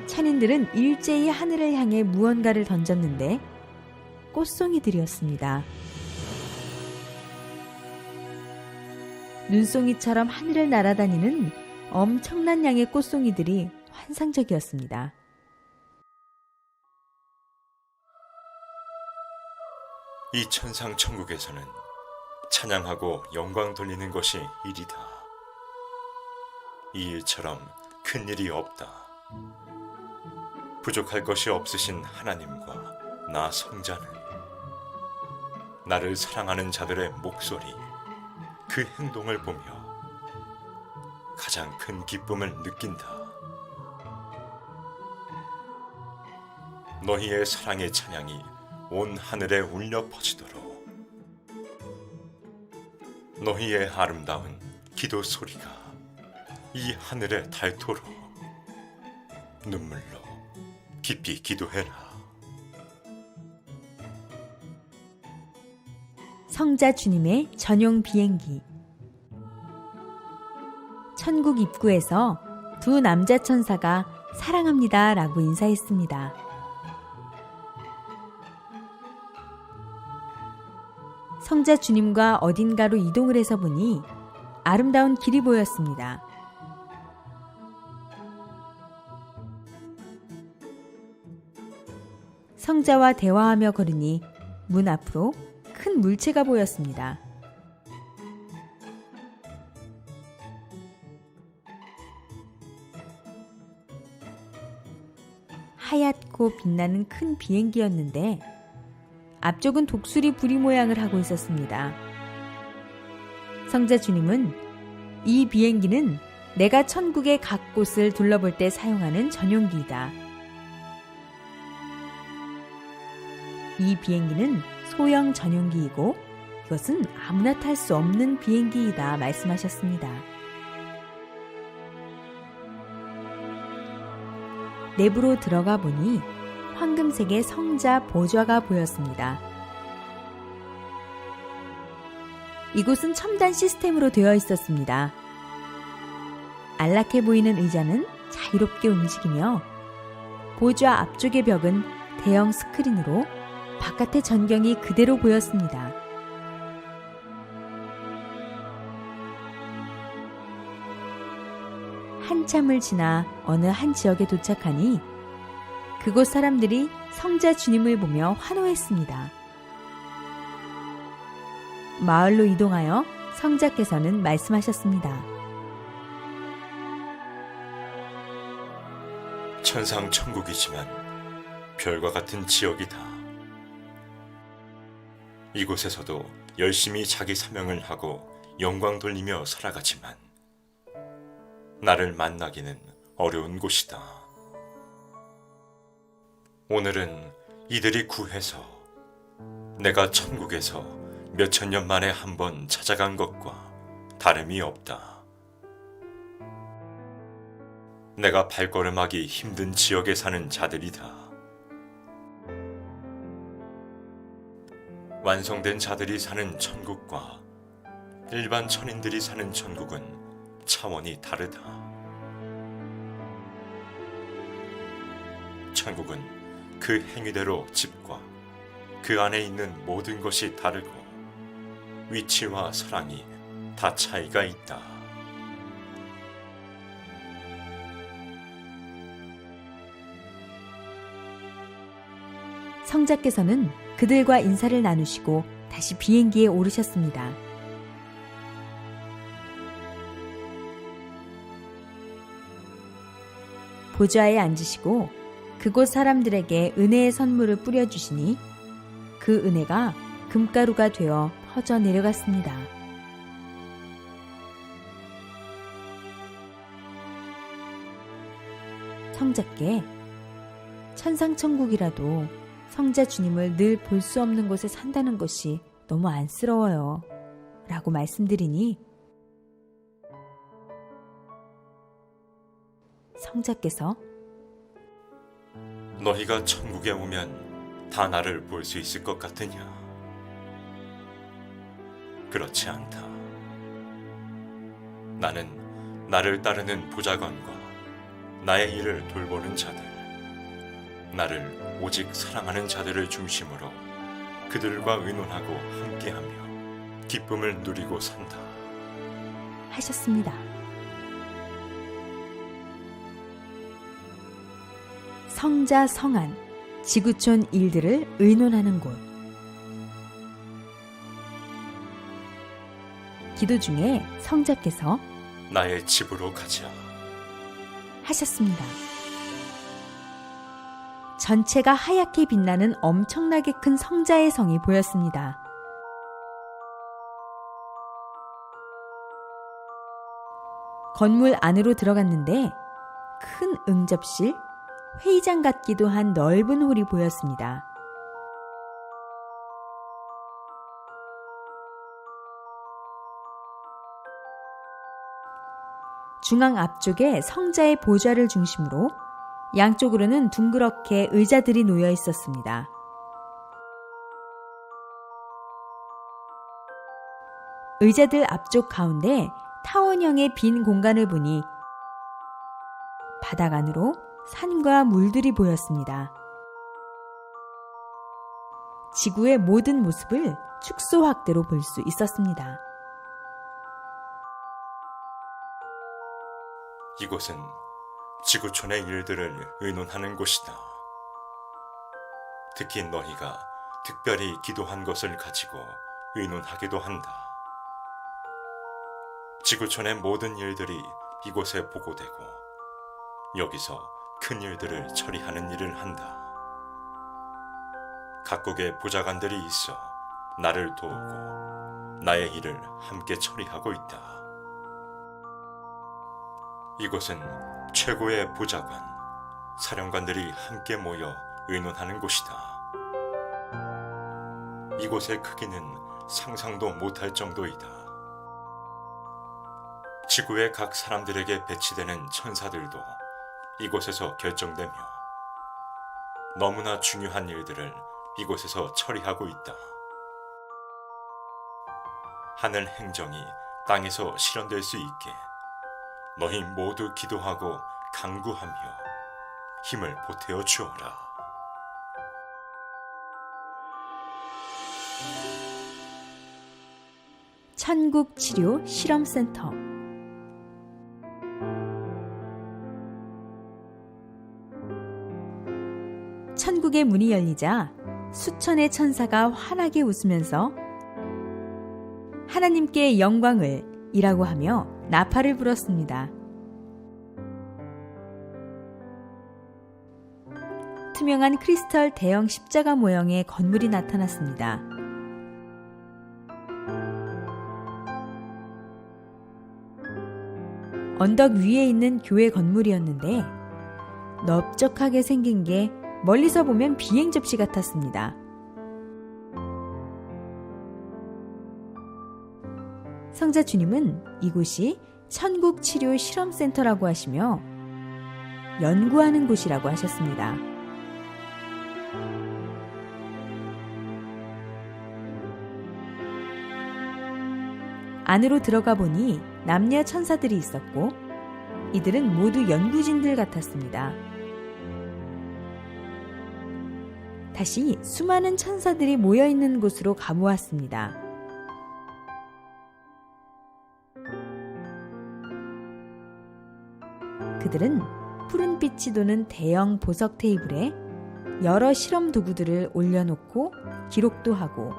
S4: 천인들은 일제히 하늘을 향해 무언가를 던졌는데 꽃송이들이었습니다. 눈송이처럼 하늘을 날아다니는 엄청난 양의 꽃송이들이 환상적이었습니다.
S3: 이 천상 천국에서는 찬양하고 영광 돌리는 것이 일이다. 이 일처럼 큰 일이 없다. 부족할 것이 없으신 하나님과 나 성자는 나를 사랑하는 자들의 목소리, 그 행동을 보며 가장 큰 기쁨을 느낀다. 너희의 사랑의 찬양이 온 하늘에 울려 퍼지도록 너희의 아름다운 기도 소리가 이 하늘에 닳도록 눈물로 깊이 기도해라.
S4: 성자 주님의 전용 비행기. 천국 입구에서 두 남자 천사가 사랑합니다 라고 인사했습니다. 성자 주님과 어딘가로 이동을 해서 보니 아름다운 길이 보였습니다. 성자와 대화하며 걸으니 문 앞으로 큰 물체가 보였습니다. 하얗고 빛나는 큰 비행기였는데 앞쪽은 독수리 부리 모양을 하고 있었습니다. 성자 주님은 이 비행기는 내가 천국의 각 곳을 둘러볼 때 사용하는 전용기이다. 이 비행기는 소형 전용기이고 이것은 아무나 탈 수 없는 비행기이다 말씀하셨습니다. 내부로 들어가 보니 황금색의 성자 보좌가 보였습니다. 이곳은 첨단 시스템으로 되어 있었습니다. 안락해 보이는 의자는 자유롭게 움직이며 보좌 앞쪽의 벽은 대형 스크린으로 바깥의 전경이 그대로 보였습니다. 한참을 지나 어느 한 지역에 도착하니 그곳 사람들이 성자 주님을 보며 환호했습니다. 마을로 이동하여 성자께서는 말씀하셨습니다.
S3: 천상 천국이지만 별과 같은 지역이다. 이곳에서도 열심히 자기 사명을 하고 영광 돌리며 살아가지만 나를 만나기는 어려운 곳이다. 오늘은 이들이 구해서 내가 천국에서 몇천 년 만에 한 번 찾아간 것과 다름이 없다. 내가 발걸음하기 힘든 지역에 사는 자들이다. 완성된 자들이 사는 천국과 일반 천인들이 사는 천국은 차원이 다르다. 천국은 그 행위대로 집과 그 안에 있는 모든 것이 다르고 위치와 사랑이 다 차이가 있다.
S4: 성자께서는 그들과 인사를 나누시고 다시 비행기에 오르셨습니다. 보좌에 앉으시고 그곳 사람들에게 은혜의 선물을 뿌려주시니 그 은혜가 금가루가 되어 퍼져 내려갔습니다. 성자께 천상천국이라도 성자 주님을 늘 볼 수 없는 곳에 산다는 것이 너무 안쓰러워요. 라고 말씀드리니 성자께서
S3: 너희가 천국에 오면 다 나를 볼 수 있을 것 같으냐? 그렇지 않다. 나는 나를 따르는 보좌관과 나의 일을 돌보는 자들, 나를 오직 사랑하는 자들을 중심으로 그들과 의논하고 함께하며 기쁨을 누리고 산다.
S4: 하셨습니다. 성자 성안, 지구촌 일들을 의논하는 곳. 기도 중에 성자께서
S3: 나의 집으로 가자.
S4: 하셨습니다. 전체가 하얗게 빛나는 엄청나게 큰 성자의 성이 보였습니다. 건물 안으로 들어갔는데 큰 응접실, 회의장 같기도 한 넓은 홀이 보였습니다. 중앙 앞쪽에 성자의 보좌를 중심으로 양쪽으로는 둥그렇게 의자들이 놓여 있었습니다. 의자들 앞쪽 가운데 타원형의 빈 공간을 보니 바닥 안으로 산과 물들이 보였습니다. 지구의 모든 모습을 축소 확대로 볼 수 있었습니다.
S3: 이곳은 지구촌의 일들을 의논하는 곳이다. 특히 너희가 특별히 기도한 것을 가지고 의논하기도 한다. 지구촌의 모든 일들이 이곳에 보고되고 여기서 큰 일들을 처리하는 일을 한다. 각국의 보좌관들이 있어 나를 도우고 나의 일을 함께 처리하고 있다. 이곳은 최고의 보좌관, 사령관들이 함께 모여 의논하는 곳이다. 이곳의 크기는 상상도 못할 정도이다. 지구의 각 사람들에게 배치되는 천사들도 이곳에서 결정되며 너무나 중요한 일들을 이곳에서 처리하고 있다. 하늘 행정이 땅에서 실현될 수 있게 너희 모두 기도하고 간구하며 힘을 보태어 주어라.
S4: 천국치료 실험센터. 천국의 문이 열리자 수천의 천사가 환하게 웃으면서 하나님께 영광을 이라고 하며 나팔을 불었습니다. 투명한 크리스털 대형 십자가 모형의 건물이 나타났습니다. 언덕 위에 있는 교회 건물이었는데 넓적하게 생긴 게 멀리서 보면 비행 접시 같았습니다. 성자 주님은 이곳이 천국치료 실험센터라고 하시며 연구하는 곳이라고 하셨습니다. 안으로 들어가 보니 남녀 천사들이 있었고 이들은 모두 연구진들 같았습니다. 다시 수많은 천사들이 모여있는 곳으로 가보았습니다. 그들은 푸른빛이 도는 대형 보석 테이블에 여러 실험 도구들을 올려놓고 기록도 하고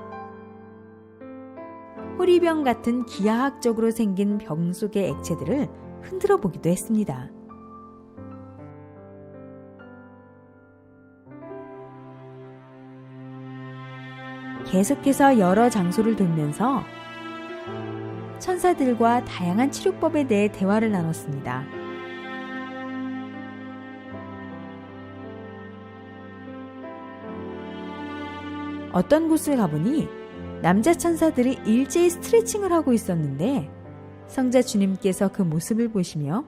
S4: 호리병 같은 기하학적으로 생긴 병 속의 액체들을 흔들어 보기도 했습니다. 계속해서 여러 장소를 돌면서 천사들과 다양한 치료법에 대해 대화를 나눴습니다. 어떤 곳을 가보니 남자 천사들이 일제히 스트레칭을 하고 있었는데 성자 주님께서 그 모습을 보시며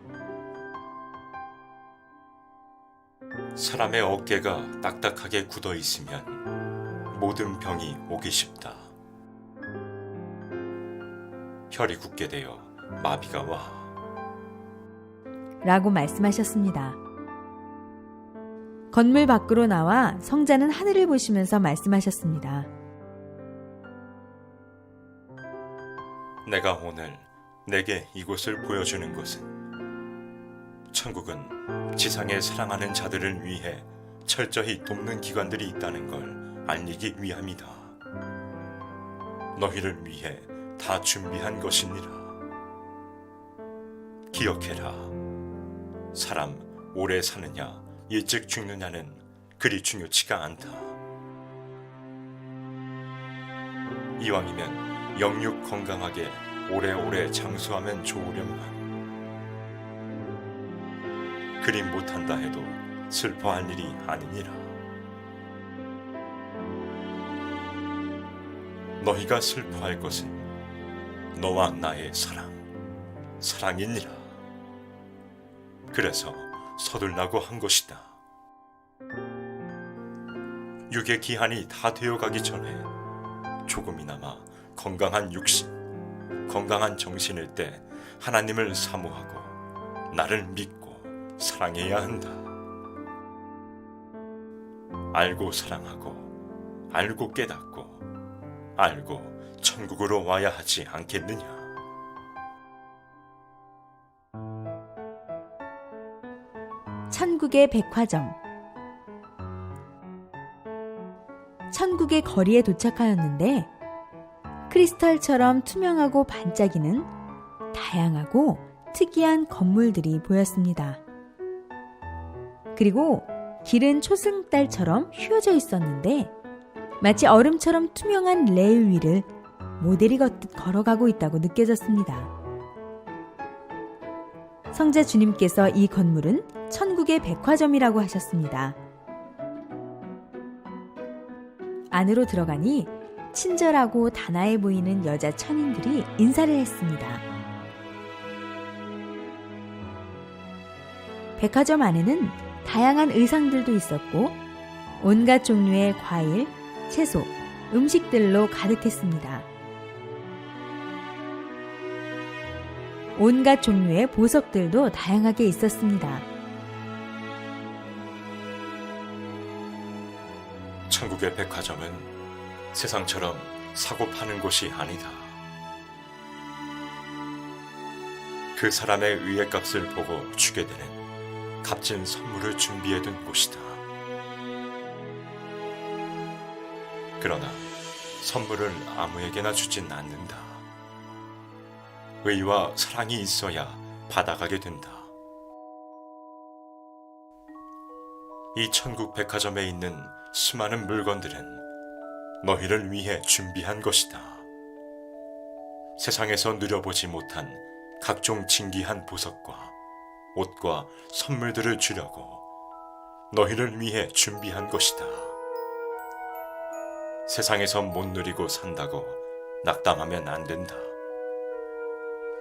S3: 사람의 어깨가 딱딱하게 굳어 있으면 모든 병이 오기 쉽다. 혈이 굳게 되어 마비가 와.
S4: 라고 말씀하셨습니다. 건물 밖으로 나와 성자는 하늘을 보시면서 말씀하셨습니다.
S3: 내가 오늘 내게 이곳을 보여주는 것은 천국은 지상에 사랑하는 자들을 위해 철저히 돕는 기관들이 있다는 걸 알리기 위함이다. 너희를 위해 다 준비한 것이니라. 기억해라. 사람 오래 사느냐 일찍 죽느냐는 그리 중요치가 않다. 이왕이면 영육 건강하게 오래오래 장수하면 좋으련만. 그리 못한다 해도 슬퍼할 일이 아니니라. 너희가 슬퍼할 것은 너와 나의 사랑이니라. 그래서 서둘라고 한 것이다. 육의 기한이 다 되어가기 전에 조금이나마 건강한 육신, 건강한 정신일 때 하나님을 사모하고 나를 믿고 사랑해야 한다. 알고 사랑하고 알고 깨닫고 알고 천국으로 와야 하지 않겠느냐.
S4: 천국의 백화점. 천국의 거리에 도착하였는데 크리스탈처럼 투명하고 반짝이는 다양하고 특이한 건물들이 보였습니다. 그리고 길은 초승달처럼 휘어져 있었는데 마치 얼음처럼 투명한 레일 위를 모델이 걷듯 걸어가고 있다고 느껴졌습니다. 성자 주님께서 이 건물은 천국의 백화점이라고 하셨습니다. 안으로 들어가니 친절하고 단아해 보이는 여자 천인들이 인사를 했습니다. 백화점 안에는 다양한 의상들도 있었고 온갖 종류의 과일, 채소, 음식들로 가득했습니다. 온갖 종류의 보석들도 다양하게 있었습니다.
S3: 천국의 백화점은 세상처럼 사고 파는 곳이 아니다. 그 사람의 의의 값을 보고 주게 되는 값진 선물을 준비해둔 곳이다. 그러나 선물을 아무에게나 주진 않는다. 의와 사랑이 있어야 받아가게 된다. 이 천국 백화점에 있는 수많은 물건들은 너희를 위해 준비한 것이다. 세상에서 누려보지 못한 각종 진귀한 보석과 옷과 선물들을 주려고 너희를 위해 준비한 것이다. 세상에서 못 누리고 산다고 낙담하면 안 된다.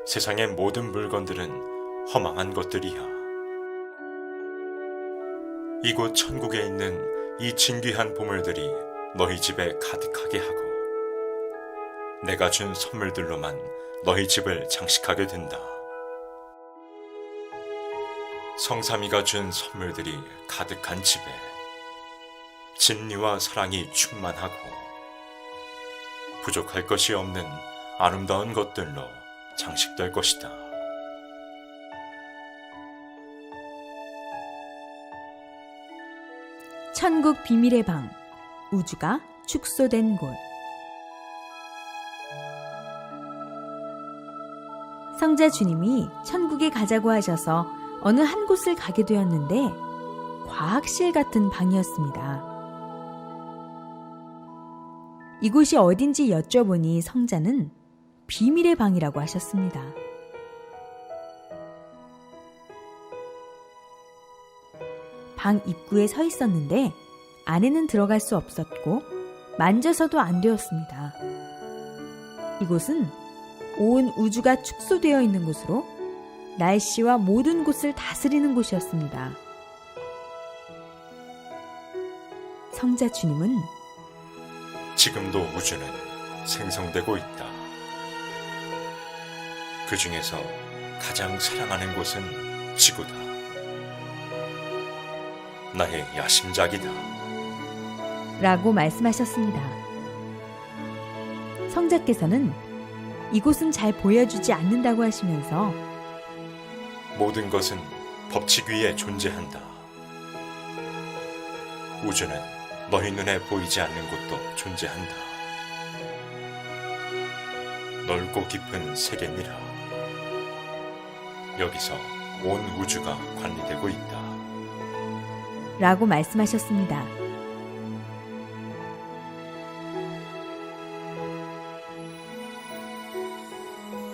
S3: 세상의 모든 물건들은 허망한 것들이야. 이곳 천국에 있는 이 진귀한 보물들이 너희 집에 가득하게 하고 내가 준 선물들로만 너희 집을 장식하게 된다. 성삼이가 준 선물들이 가득한 집에 진리와 사랑이 충만하고 부족할 것이 없는 아름다운 것들로 장식될 것이다.
S4: 천국 비밀의 방, 우주가 축소된 곳. 성자 주님이 천국에 가자고 하셔서 어느 한 곳을 가게 되었는데 과학실 같은 방이었습니다. 이곳이 어딘지 여쭤보니 성자는 비밀의 방이라고 하셨습니다. 방 입구에 서 있었는데 안에는 들어갈 수 없었고 만져서도 안 되었습니다. 이곳은 온 우주가 축소되어 있는 곳으로 날씨와 모든 곳을 다스리는 곳이었습니다. 성자 주님은
S3: 지금도 우주는 생성되고 있다. 그 중에서 가장 사랑하는 곳은 지구다. 나의 야심작이다.
S4: 라고 말씀하셨습니다. 성자께서는 이곳은 잘 보여주지 않는다고 하시면서
S3: 모든 것은 법칙 위에 존재한다. 우주는 너희 눈에 보이지 않는 곳도 존재한다. 넓고 깊은 세계니라. 여기서 온 우주가 관리되고 있다.
S4: 라고 말씀하셨습니다.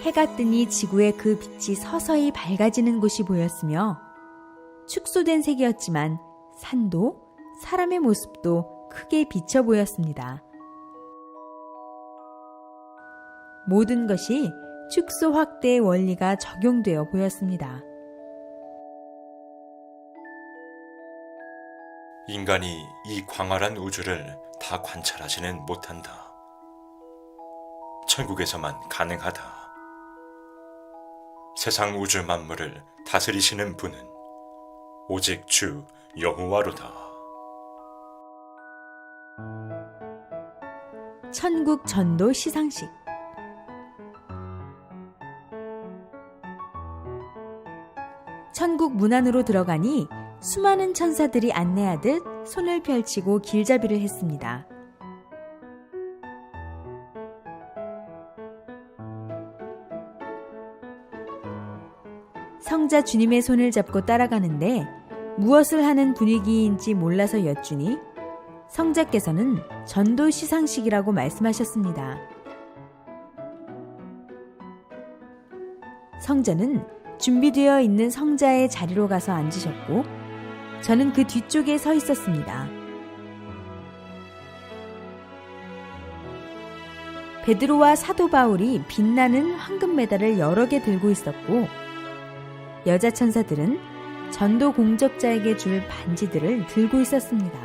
S4: 해가 뜨니 지구의 그 빛이 서서히 밝아지는 곳이 보였으며 축소된 색이었지만 산도 사람의 모습도 크게 비쳐 보였습니다. 모든 것이 축소 확대의 원리가 적용되어 보였습니다.
S3: 인간이 이 광활한 우주를 다 관찰하지는 못한다. 천국에서만 가능하다. 세상 우주 만물을 다스리시는 분은 오직 주 여호와로다.
S4: 천국 전도 시상식. 천국 문 안으로 들어가니 수많은 천사들이 안내하듯 손을 펼치고 길잡이를 했습니다. 성자 주님의 손을 잡고 따라가는데 무엇을 하는 분위기인지 몰라서 여쭈니 성자께서는 전도 시상식이라고 말씀하셨습니다. 성자는 준비되어 있는 성자의 자리로 가서 앉으셨고 저는 그 뒤쪽에 서 있었습니다. 베드로와 사도 바울이 빛나는 황금 메달을 여러 개 들고 있었고 여자 천사들은 전도 공적자에게 줄 반지들을 들고 있었습니다.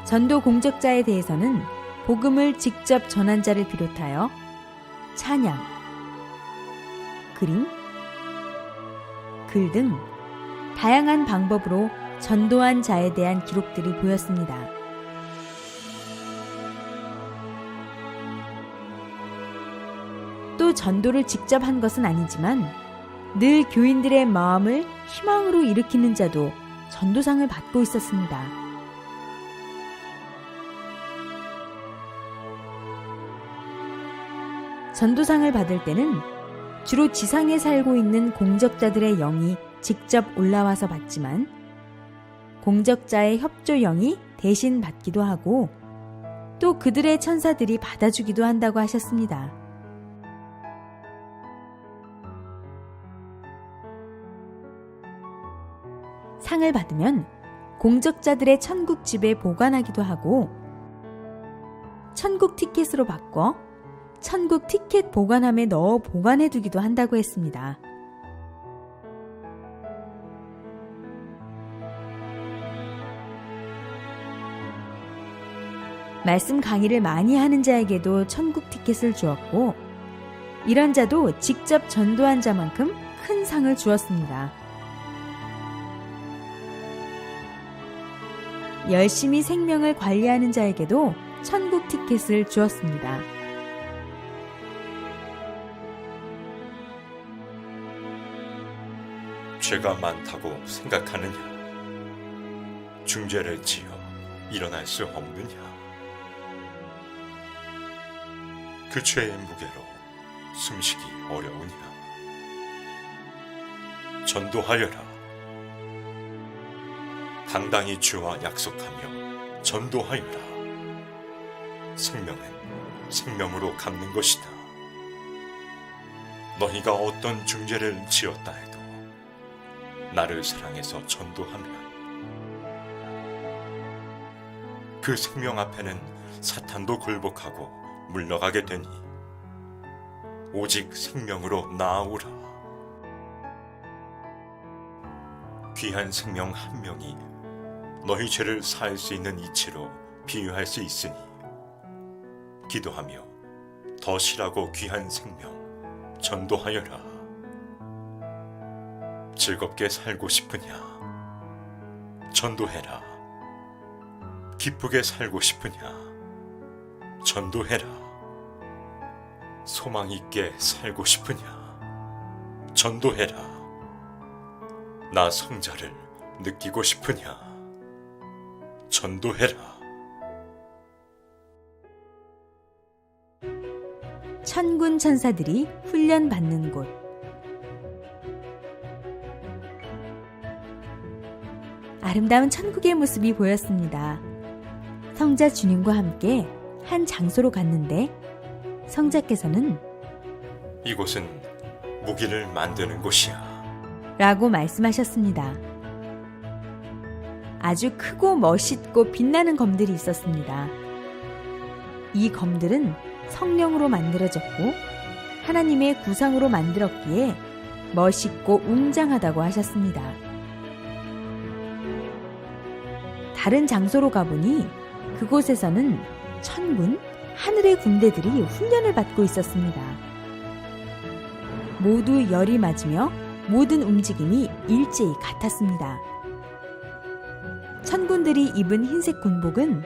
S4: 전도 공적자에 대해서는 복음을 직접 전한 자를 비롯하여 찬양, 그림, 글 등 다양한 방법으로 전도한 자에 대한 기록들이 보였습니다. 또 전도를 직접 한 것은 아니지만 늘 교인들의 마음을 희망으로 일으키는 자도 전도상을 받고 있었습니다. 전도상을 받을 때는 주로 지상에 살고 있는 공적자들의 영이 직접 올라와서 받지만 공적자의 협조 영이 대신 받기도 하고 또 그들의 천사들이 받아주기도 한다고 하셨습니다. 상을 받으면 공적자들의 천국 집에 보관하기도 하고 천국 티켓으로 바꿔 천국 티켓 보관함에 넣어 보관해두기도 한다고 했습니다. 말씀 강의를 많이 하는 자에게도 천국 티켓을 주었고 이런 자도 직접 전도한 자만큼 큰 상을 주었습니다. 열심히 생명을 관리하는 자에게도 천국 티켓을 주었습니다.
S3: 죄가 많다고 생각하느냐? 중죄를 지어 일어날 수 없느냐? 그 죄의 무게로 숨쉬기 어려우냐? 전도하여라. 당당히 주와 약속하며 전도하여라. 생명은 생명으로 갚는 것이다. 너희가 어떤 중죄를 지었다 해도 나를 사랑해서 전도하면 그 생명 앞에는 사탄도 굴복하고 물러가게 되니 오직 생명으로 나아오라. 귀한 생명 한 명이 너희 죄를 사할 수 있는 이치로 비유할 수 있으니 기도하며 더 실하고 귀한 생명 전도하여라. 즐겁게 살고 싶으냐? 전도해라. 기쁘게 살고 싶으냐? 전도해라. 소망 있게 살고 싶으냐? 전도해라. 나 성자를 느끼고 싶으냐? 전도해라.
S4: 천군 천사들이 훈련받는 곳. 아름다운 천국의 모습이 보였습니다. 성자 주님과 함께 한 장소로 갔는데 성자께서는
S3: 이곳은 무기를 만드는 곳이야.
S4: 라고 말씀하셨습니다. 아주 크고 멋있고 빛나는 검들이 있었습니다. 이 검들은 성령으로 만들어졌고 하나님의 구상으로 만들었기에 멋있고 웅장하다고 하셨습니다. 다른 장소로 가보니 그곳에서는 천군, 하늘의 군대들이 훈련을 받고 있었습니다. 모두 열이 맞으며 모든 움직임이 일제히 같았습니다. 천군들이 입은 흰색 군복은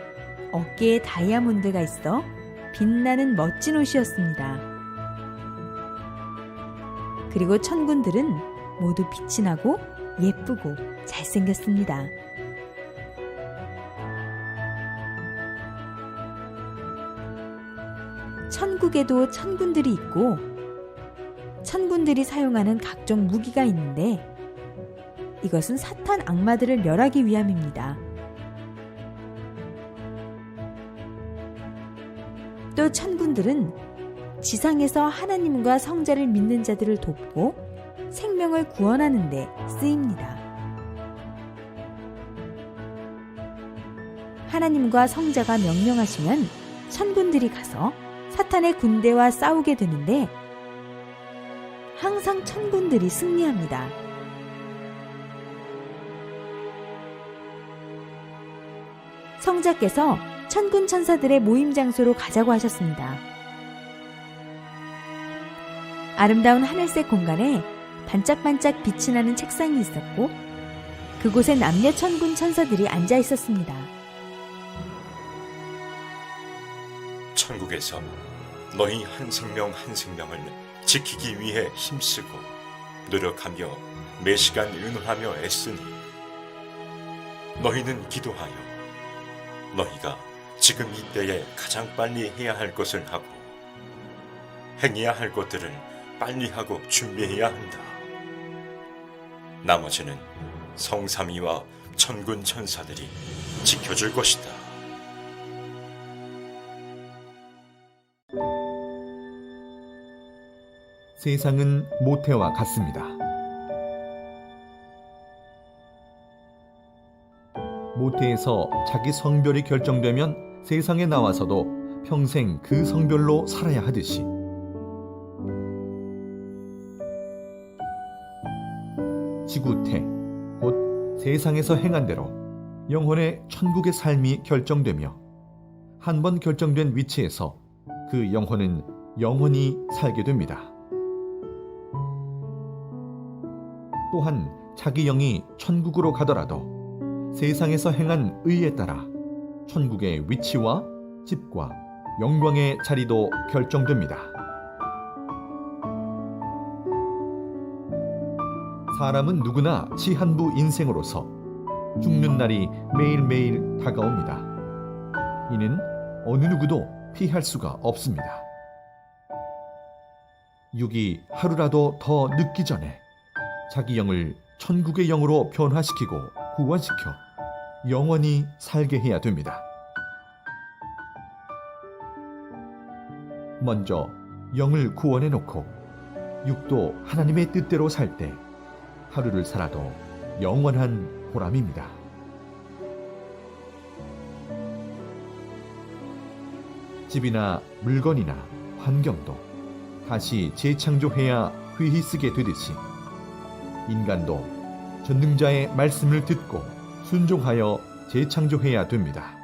S4: 어깨에 다이아몬드가 있어 빛나는 멋진 옷이었습니다. 그리고 천군들은 모두 빛이 나고 예쁘고 잘생겼습니다. 천국에도 천군들이 있고 천군들이 사용하는 각종 무기가 있는데 이것은 사탄 악마들을 멸하기 위함입니다. 또 천군들은 지상에서 하나님과 성자를 믿는 자들을 돕고 생명을 구원하는 데 쓰입니다. 하나님과 성자가 명령하시면 천군들이 가서 사탄의 군대와 싸우게 되는데 항상 천군들이 승리합니다. 성자께서 천군 천사들의 모임 장소로 가자고 하셨습니다. 아름다운 하늘색 공간에 반짝반짝 빛이 나는 책상이 있었고 그곳에 남녀 천군 천사들이 앉아 있었습니다.
S3: 천국에서 너희 한 생명 한 생명을 지키기 위해 힘쓰고 노력하며 매시간 은호하며 애쓰니 너희는 기도하여 너희가 지금 이때에 가장 빨리 해야 할 것을 하고 행해야 할 것들을 빨리 하고 준비해야 한다. 나머지는 성삼위와 천군 천사들이 지켜줄 것이다.
S2: 세상은 모태와 같습니다. 모태에서 자기 성별이 결정되면 세상에 나와서도 평생 그 성별로 살아야 하듯이 지구태, 곧 세상에서 행한 대로 영혼의 천국의 삶이 결정되며 한 번 결정된 위치에서 그 영혼은 영원히 살게 됩니다. 또한 자기 영이 천국으로 가더라도 세상에서 행한 의에 따라 천국의 위치와 집과 영광의 자리도 결정됩니다. 사람은 누구나 시한부 인생으로서 죽는 날이 매일매일 다가옵니다. 이는 어느 누구도 피할 수가 없습니다. 육이 하루라도 더 늦기 전에 자기 영을 천국의 영으로 변화시키고 구원시켜 영원히 살게 해야 됩니다. 먼저 영을 구원해 놓고 육도 하나님의 뜻대로 살 때 하루를 살아도 영원한 보람입니다. 집이나 물건이나 환경도 다시 재창조해야 회의 쓰게 되듯이 인간도 전능자의 말씀을 듣고 순종하여 재창조해야 됩니다.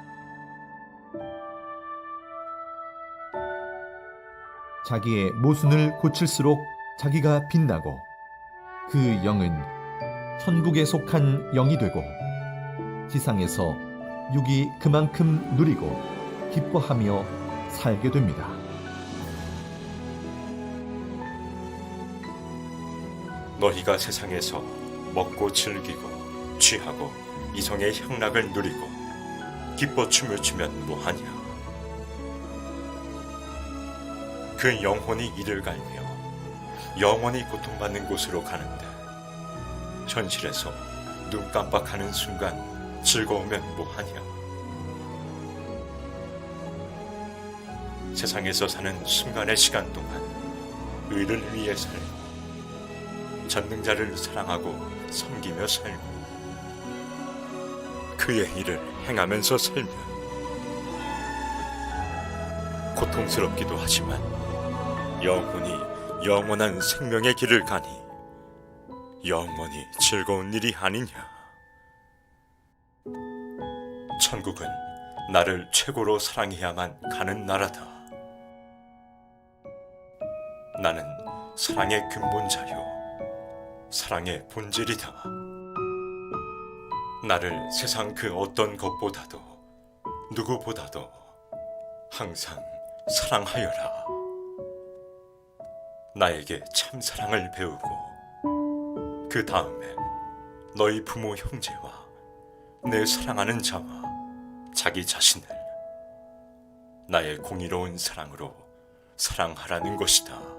S2: 자기의 모순을 고칠수록 자기가 빛나고 그 영은 천국에 속한 영이 되고 지상에서 육이 그만큼 누리고 기뻐하며 살게 됩니다.
S3: 너희가 세상에서 먹고 즐기고 취하고 이성의 향락을 누리고 기뻐 춤을 추면 뭐하냐? 그 영혼이 이를 갈며 영원히 고통받는 곳으로 가는데 현실에서 눈 깜빡하는 순간 즐거우면 뭐하냐? 세상에서 사는 순간의 시간 동안 의를 위해 살고 전능자를 사랑하고 섬기며 살고 그의 일을 행하면서 살면 고통스럽기도 하지만 영혼이 영원한 생명의 길을 가니 영원히 즐거운 일이 아니냐. 천국은 나를 최고로 사랑해야만 가는 나라다. 나는 사랑의 근본자요 사랑의 본질이다. 나를 세상 그 어떤 것보다도 누구보다도 항상 사랑하여라. 나에게 참 사랑을 배우고 그 다음에 너희 부모 형제와 내 사랑하는 자와 자기 자신을 나의 공의로운 사랑으로 사랑하라는 것이다.